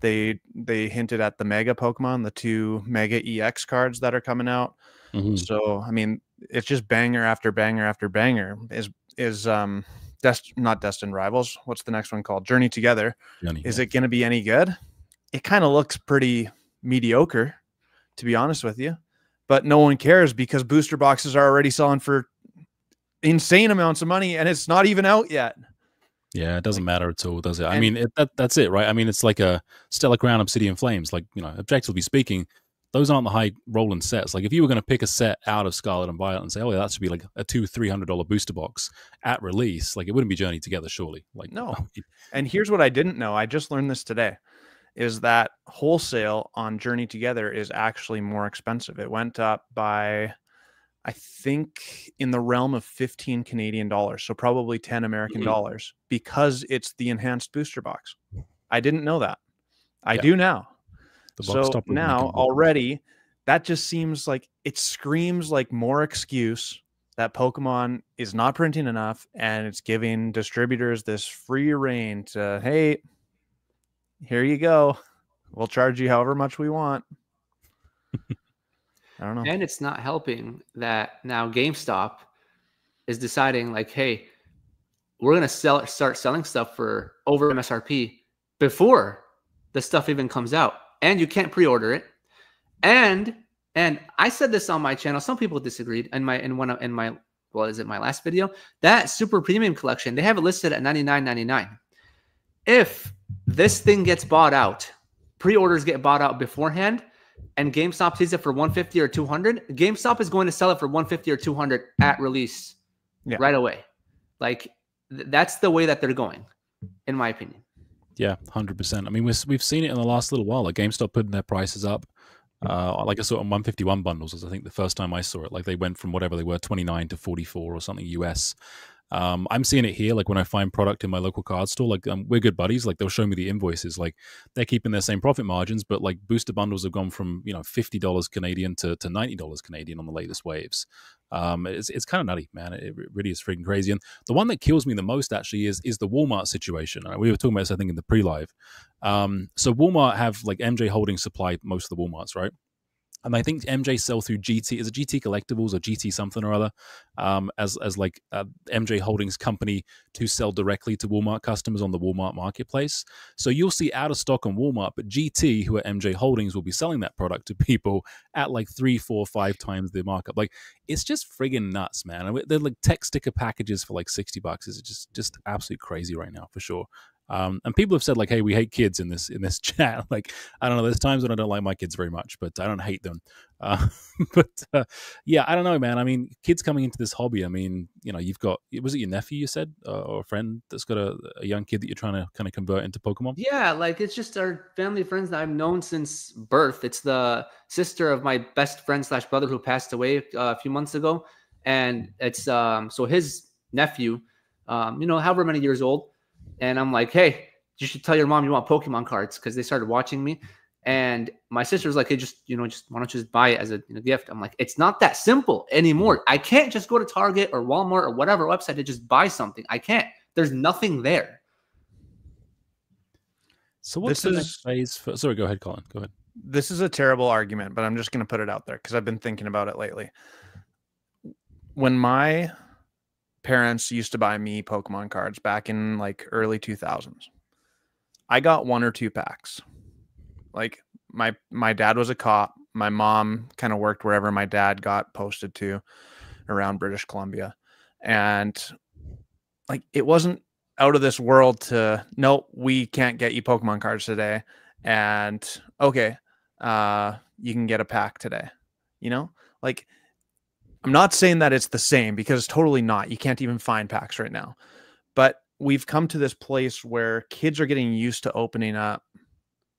they hinted at the Mega Pokemon, the 2 Mega EX cards that are coming out. So I mean, it's just banger after banger after banger. Not Destined Rivals. What's the next one called? Journey Together. Is it going to be any good? It kind of looks pretty mediocre, to be honest with you. But no one cares because booster boxes are already selling for insane amounts of money, and it's not even out yet. Yeah, it doesn't matter at all, does it? I mean, that's it, right? I mean, it's like a Stellar Crown, Obsidian Flames. Like, objectively speaking, those aren't the high rolling sets. Like, if you were going to pick a set out of Scarlet and Violet and say, oh, yeah, that should be like a $200-300 booster box at release, like, it wouldn't be Journey Together, surely. Like, no. And here's what I didn't know. I just learned this today. Is that wholesale on Journey Together is actually more expensive. It went up by, I think, in the realm of 15 Canadian dollars, so probably 10 American dollars, because it's the enhanced booster box. I didn't know that. I do now. So now already, that just seems like it screams like more excuse that Pokemon is not printing enough, and it's giving distributors this free reign to, hey, here you go. We'll charge you however much we want. I don't know. And it's not helping that now GameStop is deciding like, hey, we're going to start selling stuff for over MSRP before the stuff even comes out. And you can't pre-order it. And I said this on my channel. Some people disagreed in my last video. That Super Premium Collection, they have it listed at $99.99. If this thing gets bought out. Pre-orders get bought out beforehand, and GameStop sees it for 150 or 200. GameStop is going to sell it for 150 or 200 at release right away. Like that's the way that they're going, in my opinion. Yeah, 100%. I mean, we've seen it in the last little while. Like GameStop putting their prices up. Like I saw it on 151 bundles was I think the first time I saw it. Like they went from whatever they were, 29 to 44 or something US. I'm seeing it here. Like when I find product in my local card store, like we're good buddies. Like they'll show me the invoices. Like they're keeping their same profit margins, but like booster bundles have gone from $50 Canadian to $90 Canadian on the latest waves. It's kind of nutty, man. It really is freaking crazy. And the one that kills me the most actually is the Walmart situation. We were talking about this, I think, in the pre-live. So Walmart have like MJ Holdings supply most of the Walmarts, right? And I think MJ sell through GT, is it GT Collectibles or GT something or other, as like MJ Holdings company to sell directly to Walmart customers on the Walmart marketplace. So you'll see out of stock on Walmart, but GT, who are MJ Holdings, will be selling that product to people at like 3, 4, 5 times the markup. Like it's just friggin' nuts, man. And they're like tech sticker packages for like $60. It's just absolutely crazy right now for sure. And people have said like, "Hey, we hate kids in this chat." Like, I don't know. There's times when I don't like my kids very much, but I don't hate them. Yeah, I don't know, man. I mean, kids coming into this hobby. I mean, you've got, was it your nephew you said, or a friend that's got a young kid that you're trying to kind of convert into Pokemon? Yeah, like it's just our family friends that I've known since birth. It's the sister of my best friend / brother who passed away a few months ago, and it's so his nephew, however many years old. And I'm like, hey, you should tell your mom you want Pokemon cards because they started watching me. And my sister's like, hey, just why don't you just buy it as a gift? I'm like, it's not that simple anymore. I can't just go to Target or Walmart or whatever website to just buy something. I can't. There's nothing there. So what's the next phase for? Sorry, go ahead, Colin. Go ahead. This is a terrible argument, but I'm just going to put it out there because I've been thinking about it lately. When my parents used to buy me Pokemon cards back in like early 2000s, I got 1 or 2 packs. Like my dad was a cop. My mom kind of worked wherever my dad got posted to around British Columbia. And like, it wasn't out of this world to, no, we can't get you Pokemon cards today. And okay, you can get a pack today, like, I'm not saying that it's the same because it's totally not. You can't even find packs right now. But we've come to this place where kids are getting used to opening up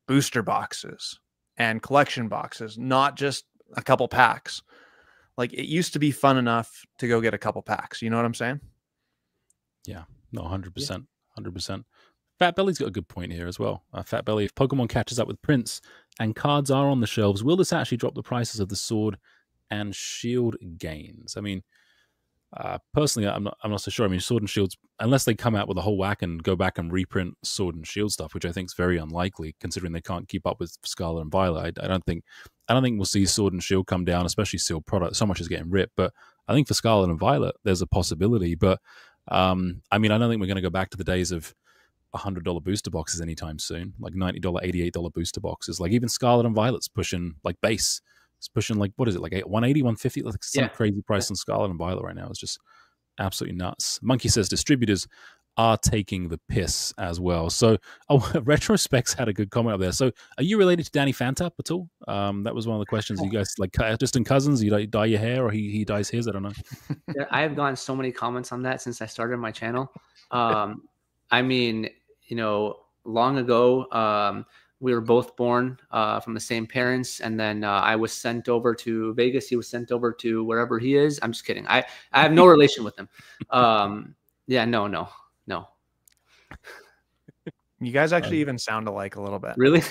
booster boxes and collection boxes, not just a couple packs. Like it used to be fun enough to go get a couple packs. You know what I'm saying? Yeah, no, 100%. 100%. Fat Belly's got a good point here as well. Fat Belly, if Pokemon catches up with Prince and cards are on the shelves, will this actually drop the prices of the Sword and Shield gains? I mean, personally, I'm not so sure. I mean, Sword and Shield's, unless they come out with a whole whack and go back and reprint Sword and Shield stuff, which I think is very unlikely, considering they can't keep up with Scarlet and Violet. I don't think we'll see Sword and Shield come down, especially sealed product. So much is getting ripped, but I think for Scarlet and Violet, there's a possibility. But I mean, I don't think we're going to go back to the days of $100 booster boxes anytime soon, like $90, $88 booster boxes. Like even Scarlet and Violet's pushing like base. It's pushing like, what is it, like 180, 150? Like some crazy price on Scarlet and Violet right now. It's just absolutely nuts. Monkey says distributors are taking the piss as well. So Retrospecs had a good comment up there. So are you related to Danny Fantap at all? That was one of the questions. You guys like distant cousins? You dye your hair or he dyes his? I don't know. Yeah, I have gotten so many comments on that since I started my channel. I mean, long ago, we were both born from the same parents, and then I was sent over to Vegas. He was sent over to wherever he is. I'm just kidding. I have no relation with him. Yeah, no. You guys actually even sound alike a little bit. Really?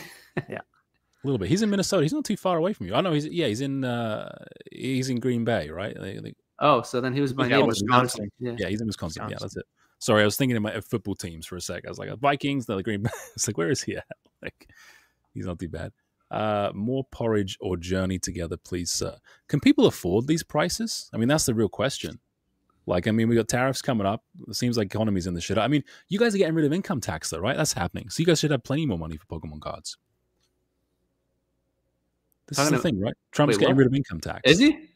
Yeah, a little bit. He's in Minnesota. He's not too far away from you. I know. He's in Green Bay, right? Oh, so then he was my neighbor. Wisconsin. Yeah, he's in Wisconsin. Yeah, that's it. Sorry, I was thinking of my football teams for a sec. I was like, Vikings, the Green Bay. It's like, where is he at? Like, he's not too bad. More porridge or journey together, please, sir. Can people afford these prices? I mean, that's the real question. Like, I mean, we got tariffs coming up. It seems like economy's in the shit. I mean, you guys are getting rid of income tax, though, right? That's happening. So you guys should have plenty more money for Pokemon cards. This is the thing, right? Trump's getting rid of income tax. Is he?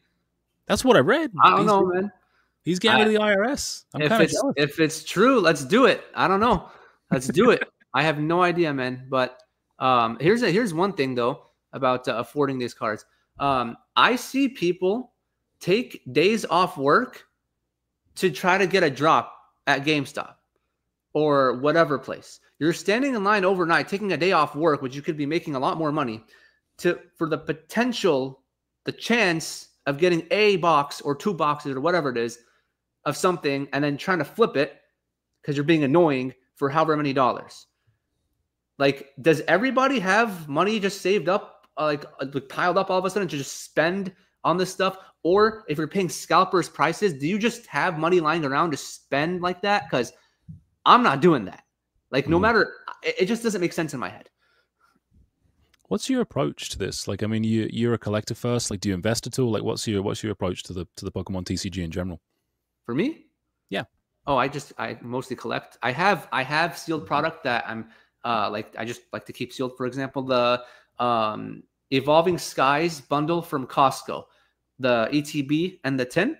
That's what I read. I don't know, man. He's getting rid of the IRS. If it's true, let's do it. I don't know. Let's do it. I have no idea, man. But here's one thing though about affording these cards. I see people take days off work to try to get a drop at GameStop or whatever place. You're standing in line overnight, taking a day off work, which you could be making a lot more money, for the potential, the chance of getting a box or 2 boxes or whatever it is of something, and then trying to flip it because you're being annoying for however many dollars. Like, does everybody have money just saved up, like piled up all of a sudden to just spend on this stuff? Or if you're paying scalpers prices, do you just have money lying around to spend like that? Because I'm not doing that. Like, no matter, it just doesn't make sense in my head. What's your approach to this? Like, I mean, you're a collector first. Like, do you invest at all? Like, what's your approach to the Pokemon TCG in general? For me? Yeah. Oh, I mostly collect. I have sealed product that I'm I just like to keep sealed. For example, the Evolving Skies bundle from Costco, the ETB and the tin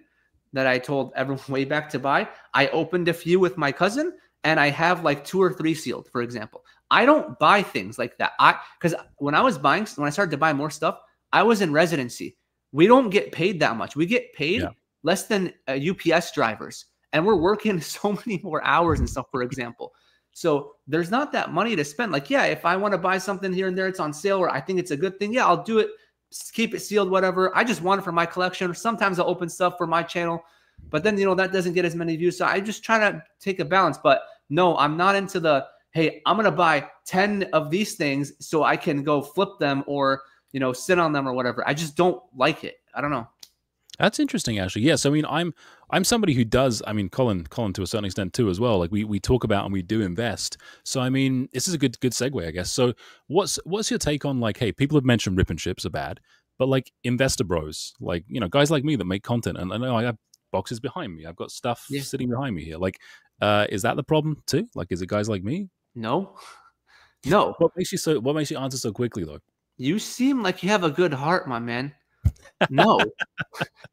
that I told everyone way back to buy. I opened a few with my cousin, and I have like 2 or 3 sealed, for example. I don't buy things like that. Because when I started to buy more stuff, I was in residency. We don't get paid that much. We get paid less than UPS drivers, and we're working so many more hours and stuff, for example. So there's not that money to spend. Like, yeah, if I want to buy something here and there, it's on sale, or I think it's a good thing. Yeah, I'll do it. Keep it sealed, whatever. I just want it for my collection. Sometimes I'll open stuff for my channel, but then, that doesn't get as many views. So I just try to take a balance. But no, I'm not into the, hey, I'm going to buy 10 of these things so I can go flip them or, sit on them or whatever. I just don't like it. I don't know. That's interesting, actually. Yes, I mean, I'm somebody who does. I mean, Colin to a certain extent too, as well. Like we talk about and we do invest. So I mean, this is a good segue, I guess. So what's your take on, like, hey, people have mentioned rip and ships are bad, but like investor bros, like, guys like me that make content, and I know I have boxes behind me, I've got stuff sitting behind me here. Like, is that the problem too? Like, is it guys like me? No. What makes you answer so quickly though? You seem like you have a good heart, my man. No,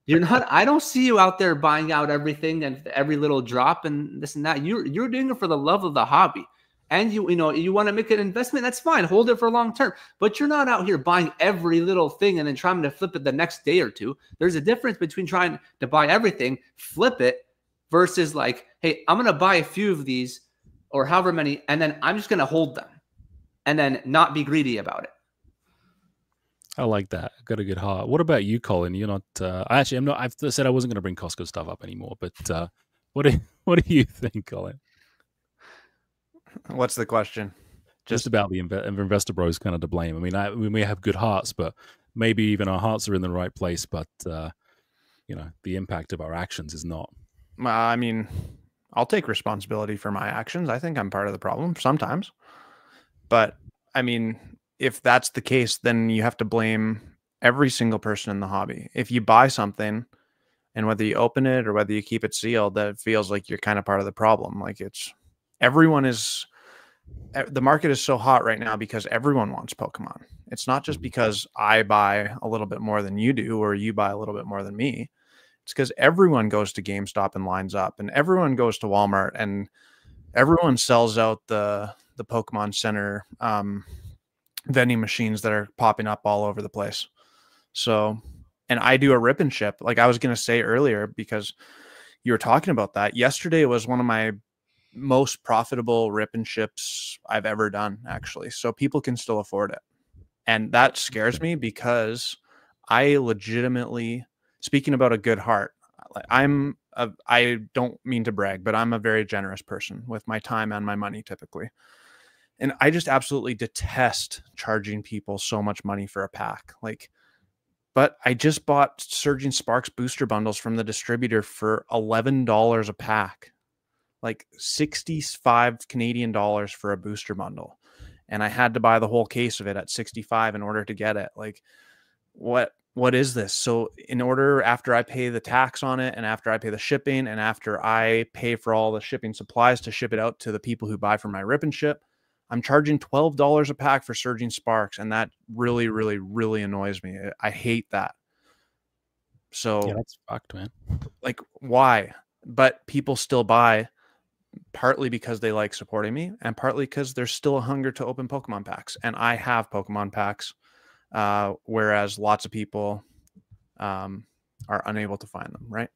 you're not. I don't see you out there buying out everything and every little drop and this and that. You're doing it for the love of the hobby, and you want to make an investment. That's fine. Hold it for long term, but you're not out here buying every little thing and then trying to flip it the next day or two. There's a difference between trying to buy everything, flip it, versus like, hey, I'm gonna buy a few of these or however many, and then I'm just gonna hold them, and then not be greedy about it. I like that. I've got a good heart. What about you, Colin? You're not. I'm not. I've said I wasn't going to bring Costco stuff up anymore. But what do you think, Colin? What's the question? Just about the investor bros kind of to blame. I mean, we may have good hearts, but maybe even our hearts are in the right place. But the impact of our actions is not. I mean, I'll take responsibility for my actions. I think I'm part of the problem sometimes. But I mean, if that's the case, then you have to blame every single person in the hobby. If you buy something and whether you open it or whether you keep it sealed, that feels like you're kind of part of the problem. Like, the market is so hot right now because everyone wants Pokemon. It's not just because I buy a little bit more than you do, or you buy a little bit more than me. It's because everyone goes to GameStop and lines up, and everyone goes to Walmart, and everyone sells out the Pokemon Center, vending machines that are popping up all over the place. So, and I do a rip and ship, like I was going to say earlier, because you were talking about that. Yesterday was one of my most profitable rip and ships I've ever done, actually. So people can still afford it. And that scares me because I legitimately, speaking about a good heart, I don't mean to brag, but I'm a very generous person with my time and my money typically. And I just absolutely detest charging people so much money for a pack. But I just bought Surging Sparks booster bundles from the distributor for $11 a pack, like 65 Canadian dollars for a booster bundle. And I had to buy the whole case of it at 65 in order to get it. Like, what is this? So after I pay the tax on it, and after I pay the shipping, and after I pay for all the shipping supplies to ship it out to the people who buy from my rip and ship, I'm charging $12 a pack for Surging Sparks, and that really, really, really annoys me. I hate that. So yeah, that's fucked, man. Like, why? But people still buy partly because they like supporting me, and partly because there's still a hunger to open Pokemon packs. And I have Pokemon packs, whereas lots of people are unable to find them, right?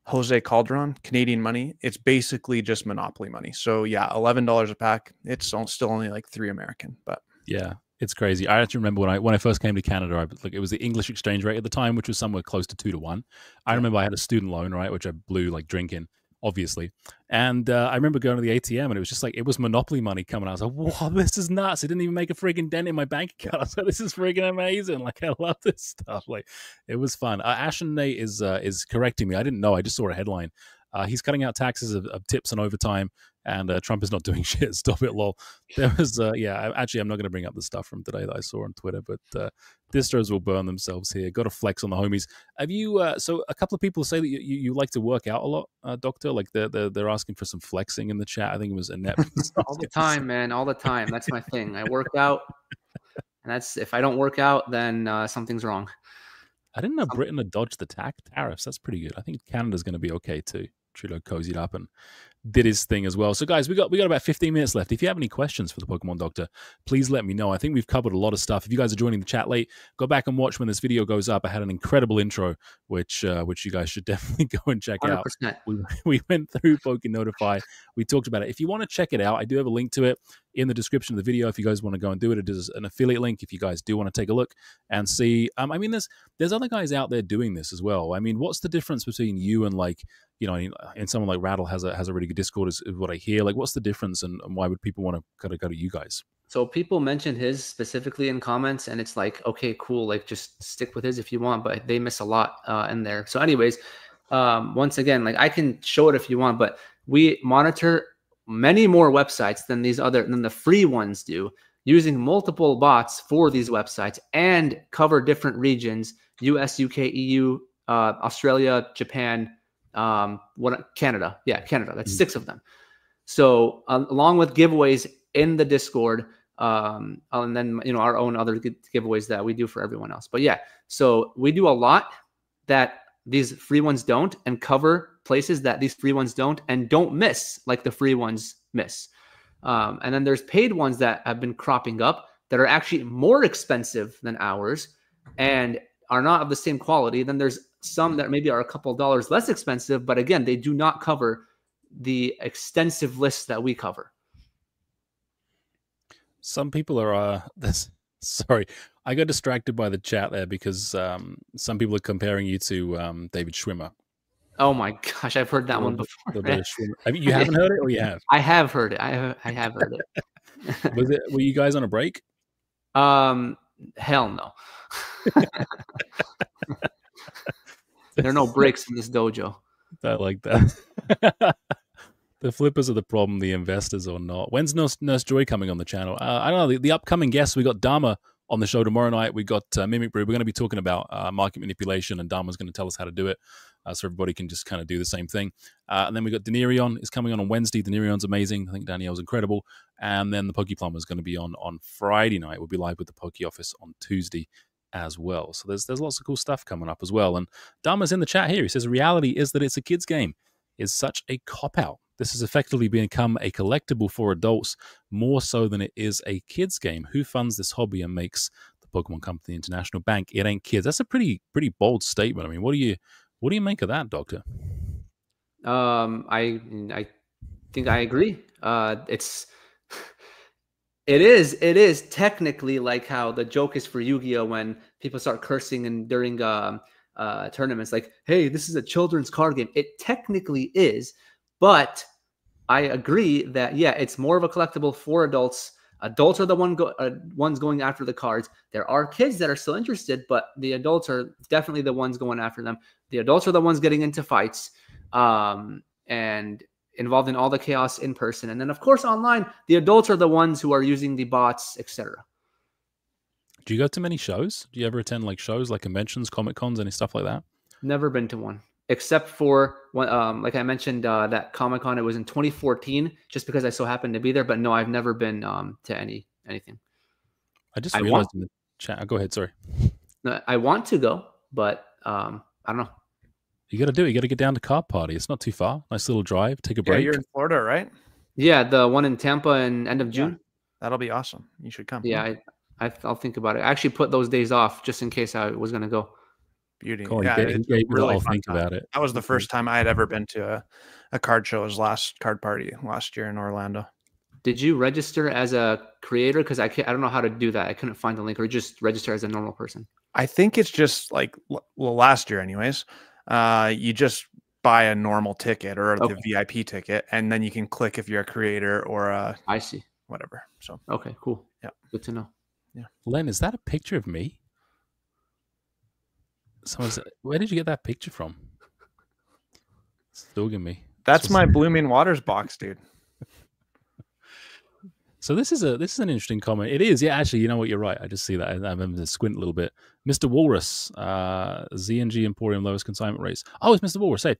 Jose Calderon, Canadian money, it's basically just Monopoly money. So yeah, $11 a pack. It's still only like $3 American, but yeah, it's crazy. I actually remember when I first came to Canada, it was the English exchange rate at the time, which was somewhere close to 2 to 1. I remember I had a student loan, right, which I blew like drinking, obviously. And I remember going to the ATM, and it was just like, it was Monopoly money coming out. I was like, wow, this is nuts. It didn't even make a friggin' dent in my bank account. I was like, this is friggin' amazing. Like, I love this stuff. Like, it was fun. Ashen Nate is correcting me. I didn't know. I just saw a headline. He's cutting out taxes of tips and overtime, and Trump is not doing shit. Stop it, lol. There was, actually, I'm not going to bring up the stuff from today that I saw on Twitter, but distros will burn themselves here. Got to flex on the homies. Have you? So a couple of people say that you like to work out a lot, Doctor. Like they're asking for some flexing in the chat. I think it was Annette. All the time, man. All the time. That's my thing. I work out, and that's if I don't work out, then something's wrong. I didn't know Britain had dodged the tariffs. That's pretty good. I think Canada's going to be okay too. Trudeau cozied up and did his thing as well. So guys, we got about 15 minutes left. If you have any questions for the Pokemon Doctor, please let me know. I think we've covered a lot of stuff. If you guys are joining the chat late, go back and watch when this video goes up. I had an incredible intro, which you guys should definitely go and check 100%. out. We went through Pokenotify. We talked about it. If you want to check it out, I do have a link to it in the description of the video. If you guys want to go and do it, it is an affiliate link. If you guys do want to take a look and see, I mean, there's other guys out there doing this as well. I mean, what's the difference between you and like, you know, and someone like Rattle has a really good Discord is what I hear. Like, what's the difference, and why would people want to kind of go to you guys? So people mentioned his specifically in comments, and it's like, okay, cool, like just stick with his if you want, but they miss a lot in there. So anyways, once again, like I can show it if you want, but we monitor many more websites than the free ones do, using multiple bots for these websites, and cover different regions: US, UK, EU, Australia, Japan, Canada. Yeah, Canada. That's 6 of them. So along with giveaways in the Discord, and then our own other giveaways that we do for everyone else. But yeah, so we do a lot that these free ones don't, and cover places that these free ones don't, and don't miss like the free ones miss. And then there's paid ones that have been cropping up that are actually more expensive than ours and are not of the same quality. Then there's some that maybe are a couple dollars less expensive, but again, they do not cover the extensive lists that we cover. Some people are sorry, I got distracted by the chat there because some people are comparing you to David Schwimmer. Oh my gosh, I've heard that one before. You haven't heard it, or you have? I have heard it. I have heard it. Were you guys on a break? Hell no. There are no breaks in this dojo. I like that. The flippers are the problem, the investors are not. When's Nurse Joy coming on the channel? I don't know. The upcoming guests, we got Dharma on the show tomorrow night. We got Mimic Brew. We're going to be talking about market manipulation, and Dharma's going to tell us how to do it, so everybody can just kind of do the same thing. And then we got Denerion is coming on Wednesday. Denerion's amazing. I think Danielle's incredible. And then the Pokeplumber is going to be on Friday night. We'll be live with the Poke Office on Tuesday as well. So there's lots of cool stuff coming up as well. And Dharma's in the chat here. He says, reality is that it's a kid's game. Is such a cop-out. This has effectively become a collectible for adults more so than it is a kid's game. Who funds this hobby and makes the Pokemon Company International Bank? It ain't kids. That's a pretty bold statement. I mean, what do you make of that, Doctor? I think I agree. It is technically like how the joke is for Yu-Gi-Oh! When people start cursing and during tournaments, like, hey, this is a children's card game. It technically is, but I agree that, yeah, it's more of a collectible for adults. Adults are the ones going after the cards. There are kids that are still interested, but the adults are definitely the ones going after them. The adults are the ones getting into fights and involved in all the chaos in person. And then, of course, online, the adults are the ones who are using the bots, etc. Do you go to many shows? Do you ever attend like shows, like conventions, Comic Cons, any stuff like that? Never been to one, except for one, like I mentioned, that Comic Con. It was in 2014, just because I so happened to be there. But no, I've never been to anything. I just realized in the chat. Go ahead. Sorry. I want to go, but I don't know. You got to do it. You got to get down to Card Party. It's not too far. Nice little drive. Take a break. Yeah, you're in Florida, right? Yeah, the one in Tampa in end of June. That'll be awesome. You should come. Yeah, I'll think about it. I actually put those days off just in case I was going to go. Beauty. Cool. Yeah, He it's gave a me the really whole fun think time. about it. That was the first time I had ever been to a card show. His last card party last year in Orlando. Did you register as a creator? Because I don't know how to do that. I couldn't find the link, or just register as a normal person. I think it's just like, well, last year anyways, you just buy a normal ticket or the VIP ticket, and then you can click if you're a creator or I see. Whatever. So okay, cool. Yeah, good to know. Yeah, Len, is that a picture of me? Someone said, where did you get that picture from? Stalking me. That's my Blooming Waters box, dude. So this is an interesting comment. It is, yeah. Actually, you know what? You're right. I just see that. I remember to squint a little bit. Mr. Walrus, ZNG Emporium lowest consignment rates. Oh, it's Mr. Walrus. Hey,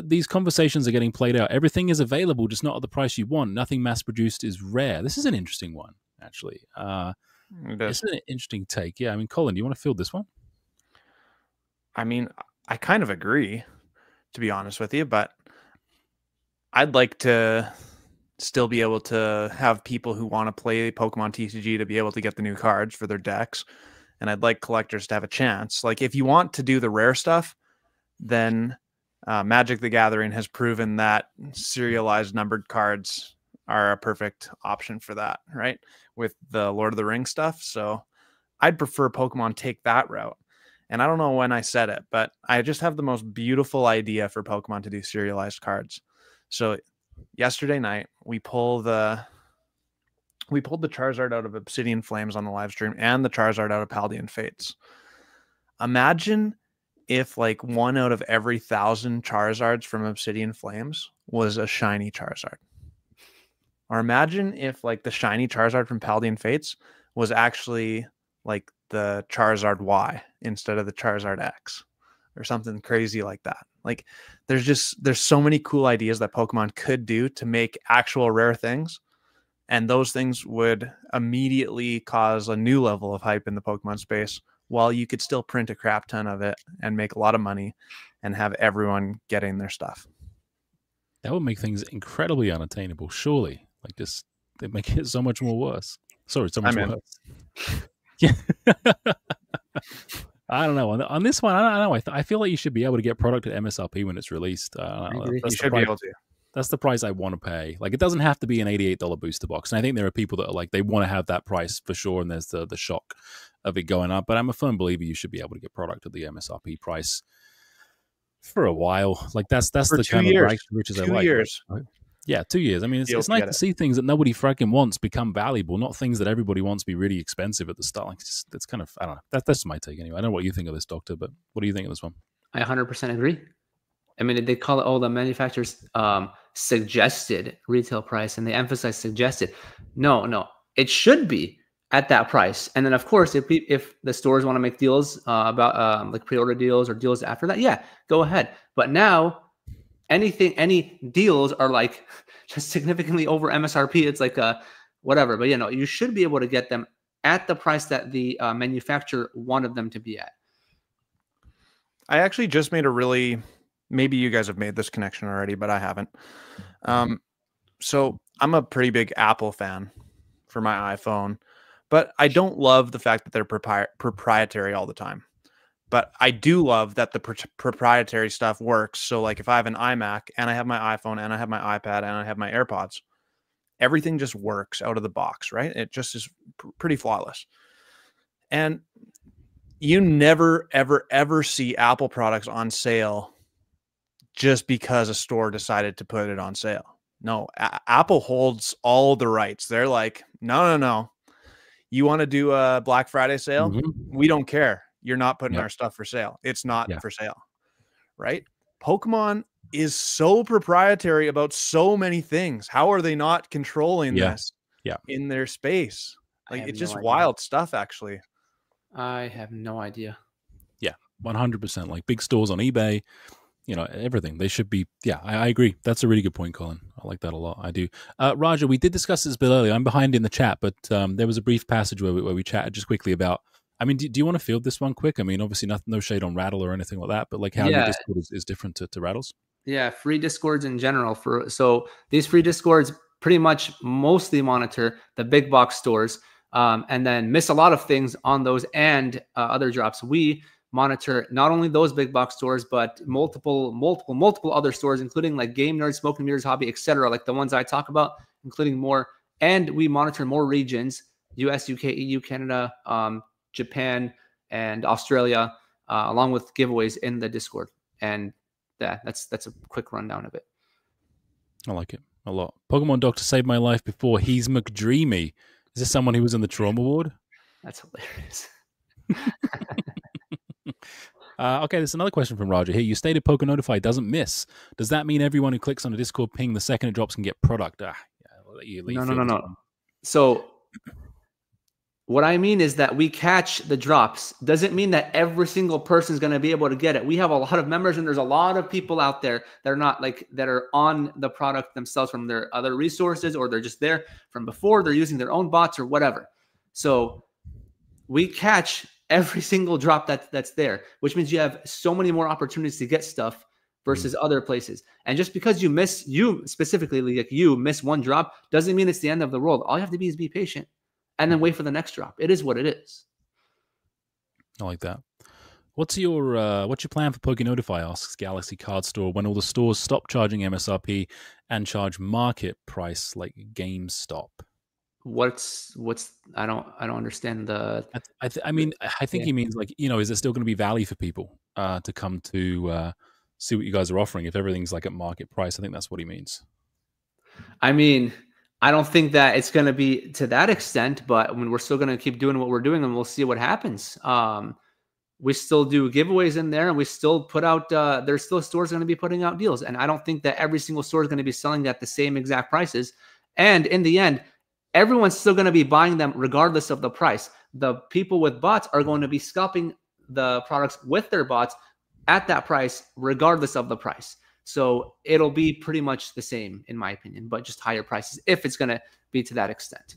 these conversations are getting played out. Everything is available, just not at the price you want. Nothing mass produced is rare. This is an interesting one, actually. It's an interesting take. Yeah. I mean, Colin, do you want to field this one? I mean, I kind of agree, to be honest with you, but I'd like to still be able to have people who want to play Pokemon TCG to be able to get the new cards for their decks. And I'd like collectors to have a chance. Like, if you want to do the rare stuff, then Magic the Gathering has proven that serialized numbered cards are a perfect option for that, right? With the Lord of the Rings stuff. So I'd prefer Pokemon take that route. And I don't know when I said it, but I just have the most beautiful idea for Pokemon to do serialized cards. So yesterday night, we pulled the Charizard out of Obsidian Flames on the live stream and the Charizard out of Paldean Fates. Imagine if like 1 out of every 1,000 Charizards from Obsidian Flames was a shiny Charizard. Or imagine if like the shiny Charizard from Paldean Fates was actually like the Charizard Y instead of the Charizard X or something crazy like that. Like there's so many cool ideas that Pokemon could do to make actual rare things. And those things would immediately cause a new level of hype in the Pokemon space, while you could still print a crap ton of it and make a lot of money and have everyone getting their stuff. That would make things incredibly unattainable, surely. Like just, they make it so much more worse. Sorry, so much worse. Yeah. I don't know. On this one, I don't know. I feel like you should be able to get product at MSRP when it's released. You should be able to. That's the price I want to pay. Like, it doesn't have to be an $88 booster box. And I think there are people that are like, they want to have that price for sure. And there's the shock of it going up. But I'm a firm believer you should be able to get product at the MSRP price for a while. Like, that's the kind of rags to riches I like. 2 years. Right? Yeah, 2 years. I mean, it's nice to see things that nobody freaking wants become valuable, not things that everybody wants be really expensive at the start. Like, it's kind of, I don't know. That's my take anyway. I don't know what you think of this, Doctor, but what do you think of this one? I 100% agree. I mean, they call it all the manufacturers suggested retail price, and they emphasize suggested. No, it should be at that price. And then, of course, if the stores want to make deals about like pre-order deals or deals after that, yeah, go ahead. But now, any deals are like just significantly over MSRP. It's like whatever. But you should be able to get them at the price that the manufacturer wanted them to be at. I actually just made a really. Maybe you guys have made this connection already, but I haven't. So I'm a pretty big Apple fan for my iPhone, but I don't love the fact that they're proprietary all the time. But I do love that the proprietary stuff works. So like if I have an iMac and I have my iPhone and I have my iPad and I have my AirPods, everything just works out of the box, right? It just is pretty flawless. And you never, ever, ever see Apple products on sale just because a store decided to put it on sale. No, Apple holds all the rights. They're like, no. You want to do a Black Friday sale? Mm-hmm. We don't care. You're not putting our stuff for sale. It's not for sale, right? Pokemon is so proprietary about so many things. How are they not controlling this in their space? Like, it's just wild stuff, actually. I have no idea. Yeah, 100%. Like big stores on eBay, everything. They should be. Yeah, I agree. That's a really good point, Colin. I like that a lot. I do. Raja, we did discuss this a bit earlier. I'm behind in the chat, but there was a brief passage where we chatted just quickly about, I mean, do you want to field this one quick? I mean, obviously no shade on Rattle or anything like that, but like how your Discord is different to Rattle's? Yeah, free Discords in general. So these free Discords, pretty much mostly monitor the big box stores, and then miss a lot of things on those and other drops. We monitor not only those big box stores, but multiple other stores, including like Game Nerds, Smoking Mirrors Hobby, etc., like the ones I talk about, including more. And we monitor more regions: US, UK, EU, Canada, Japan, and Australia, along with giveaways in the Discord. And that's a quick rundown of it. I like it a lot. Pokemon Doctor saved my life before. He's McDreamy. Is this someone who was in the trauma ward? That's hilarious. Okay, there's another question from Roger here. You stated PokeNotify doesn't miss. Does that mean everyone who clicks on a Discord ping the second it drops can get product? Yeah, I'll let you No. So what I mean is that we catch the drops. Doesn't mean that every single person is going to be able to get it. We have a lot of members, and there's a lot of people out there that are not that are on the product themselves from their other resources, or they're just there from before. They're using their own bots or whatever. So we catch every single drop that's there, which means you have so many more opportunities to get stuff versus other places. And just because you miss one drop doesn't mean it's the end of the world. All you have to be is be patient and then wait for the next drop. It is what it is. I like that. What's your plan for PokeNotify? Asks Galaxy Card Store. When all the stores stop charging MSRP and charge market price like GameStop. What's I don't understand the. I think he means like, is there still going to be value for people to come to see what you guys are offering if everything's like at market price? I think that's what he means. I mean, I don't think that it's going to be to that extent, but we're still going to keep doing what we're doing, and we'll see what happens. We still do giveaways in there, and we still put out. There's still stores going to be putting out deals, and I don't think that every single store is going to be selling at the same exact prices. And in the end, everyone's still going to be buying them regardless of the price. The people with bots are going to be scalping the products with their bots at that price, regardless of the price. So it'll be pretty much the same, in my opinion, but just higher prices if it's going to be to that extent.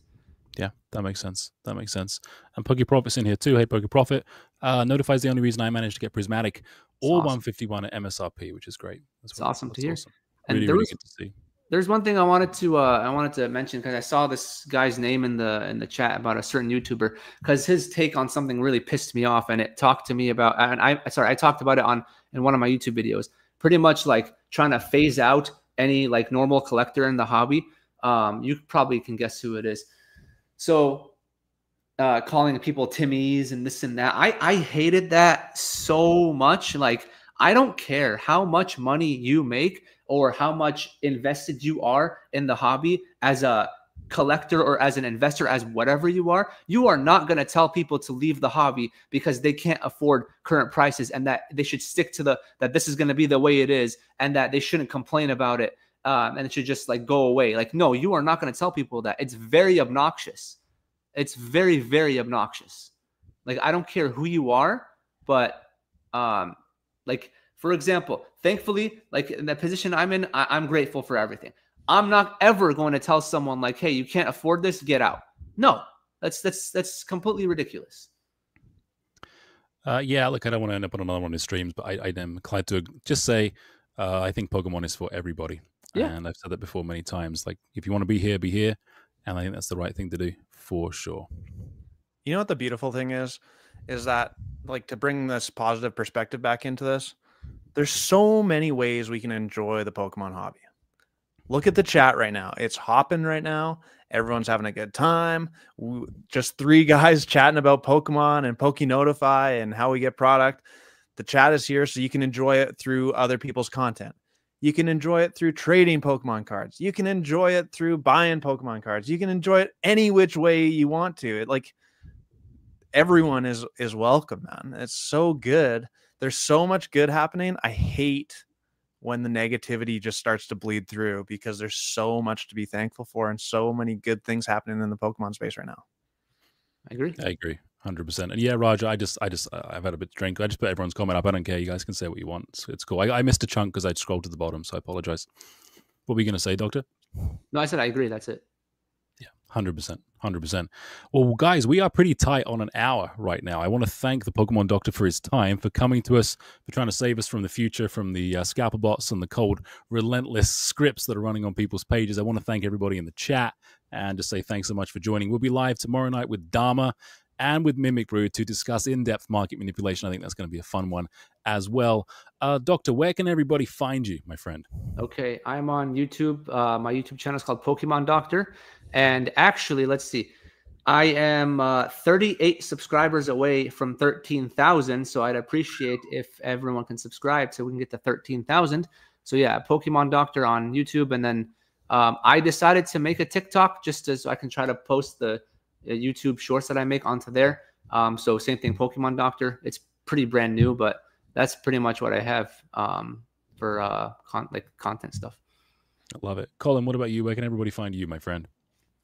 Yeah, that makes sense. And PokeProfit's in here too. Hey, PokeProfit. Notify is the only reason I managed to get Prismatic or 151 at MSRP, which is great. That's awesome to hear. Awesome. Really, really good to see. There's one thing I wanted to mention, because I saw this guy's name in the chat about a certain YouTuber, because his take on something really pissed me off, and it talked to me about, and I talked about it in one of my YouTube videos, pretty much like trying to phase out any like normal collector in the hobby. You probably can guess who it is. So calling people Timmies and this and that, I hated that so much. Like, I don't care how much money you make or how much invested you are in the hobby as a collector or as an investor, as whatever you are not going to tell people to leave the hobby because they can't afford current prices, and that they should stick to that this is going to be the way it is, and that they shouldn't complain about it, and it should just like go away. Like, no, you are not going to tell people that. It's very obnoxious. It's very, very obnoxious. Like, I don't care who you are, but like, for example, thankfully, like in the position I'm in, I'm grateful for everything. I'm not ever going to tell someone like, hey, you can't afford this, get out. No, that's completely ridiculous. Yeah, look, I don't want to end up on another one of his streams, but I am inclined to just say I think Pokemon is for everybody. Yeah. And I've said that before many times. Like, if you want to be here, be here. And I think that's the right thing to do for sure. You know what the beautiful thing is that, like, to bring this positive perspective back into this, there's so many ways we can enjoy the Pokemon hobby. Look at the chat right now. It's hopping right now. Everyone's having a good time. Just three guys chatting about Pokemon and PokeNotify and how we get product. The chat is here so you can enjoy it through other people's content. You can enjoy it through trading Pokemon cards. You can enjoy it through buying Pokemon cards. You can enjoy it any which way you want to. Everyone is welcome, man. It's so good. There's so much good happening. I hate when the negativity just starts to bleed through, because there's so much to be thankful for and so many good things happening in the Pokemon space right now. I agree. 100%. And yeah, Roger, I've had a bit to drink. I just put everyone's comment up. I don't care. You guys can say what you want. It's cool. I missed a chunk because I scrolled to the bottom, so I apologize. What were you going to say, Doctor? No, I said I agree. That's it. Yeah, 100%. 100%. Well, guys, we are pretty tight on an hour right now. I want to thank the Pokemon Doctor for his time, for coming to us, for trying to save us from the future, from the scalper bots and the cold, relentless scripts that are running on people's pages. I want to thank everybody in the chat and just say thanks so much for joining. We'll be live tomorrow night with Dharma and with Mimic Brew to discuss in-depth market manipulation. I think that's going to be a fun one as well. Doctor, where can everybody find you, my friend? Okay, I'm on YouTube. My YouTube channel is called Pokemon Doctor. And actually, let's see. I am 38 subscribers away from 13,000. So I'd appreciate if everyone can subscribe so we can get to 13,000. So yeah, Pokemon Doctor on YouTube. And then I decided to make a TikTok just so I can try to post the YouTube shorts that I make onto there. So same thing, Pokemon Doctor. It's pretty brand new, but that's pretty much what I have for content stuff. I love it. Colin, what about you? Where can everybody find you, my friend?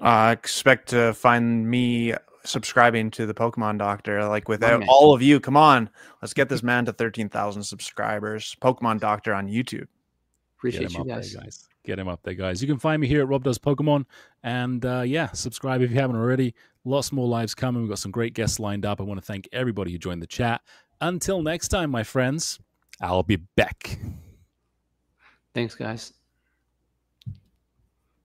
Expect to find me subscribing to the Pokemon Doctor. Like without all of you, come on, let's get this man to 13,000 subscribers. Pokemon Doctor on YouTube. Appreciate you guys. Get him up there, guys. You can find me here at Rob Does Pokemon. And yeah, subscribe if you haven't already. Lots more lives coming. We've got some great guests lined up. I want to thank everybody who joined the chat. Until next time, my friends, I'll be back. Thanks, guys.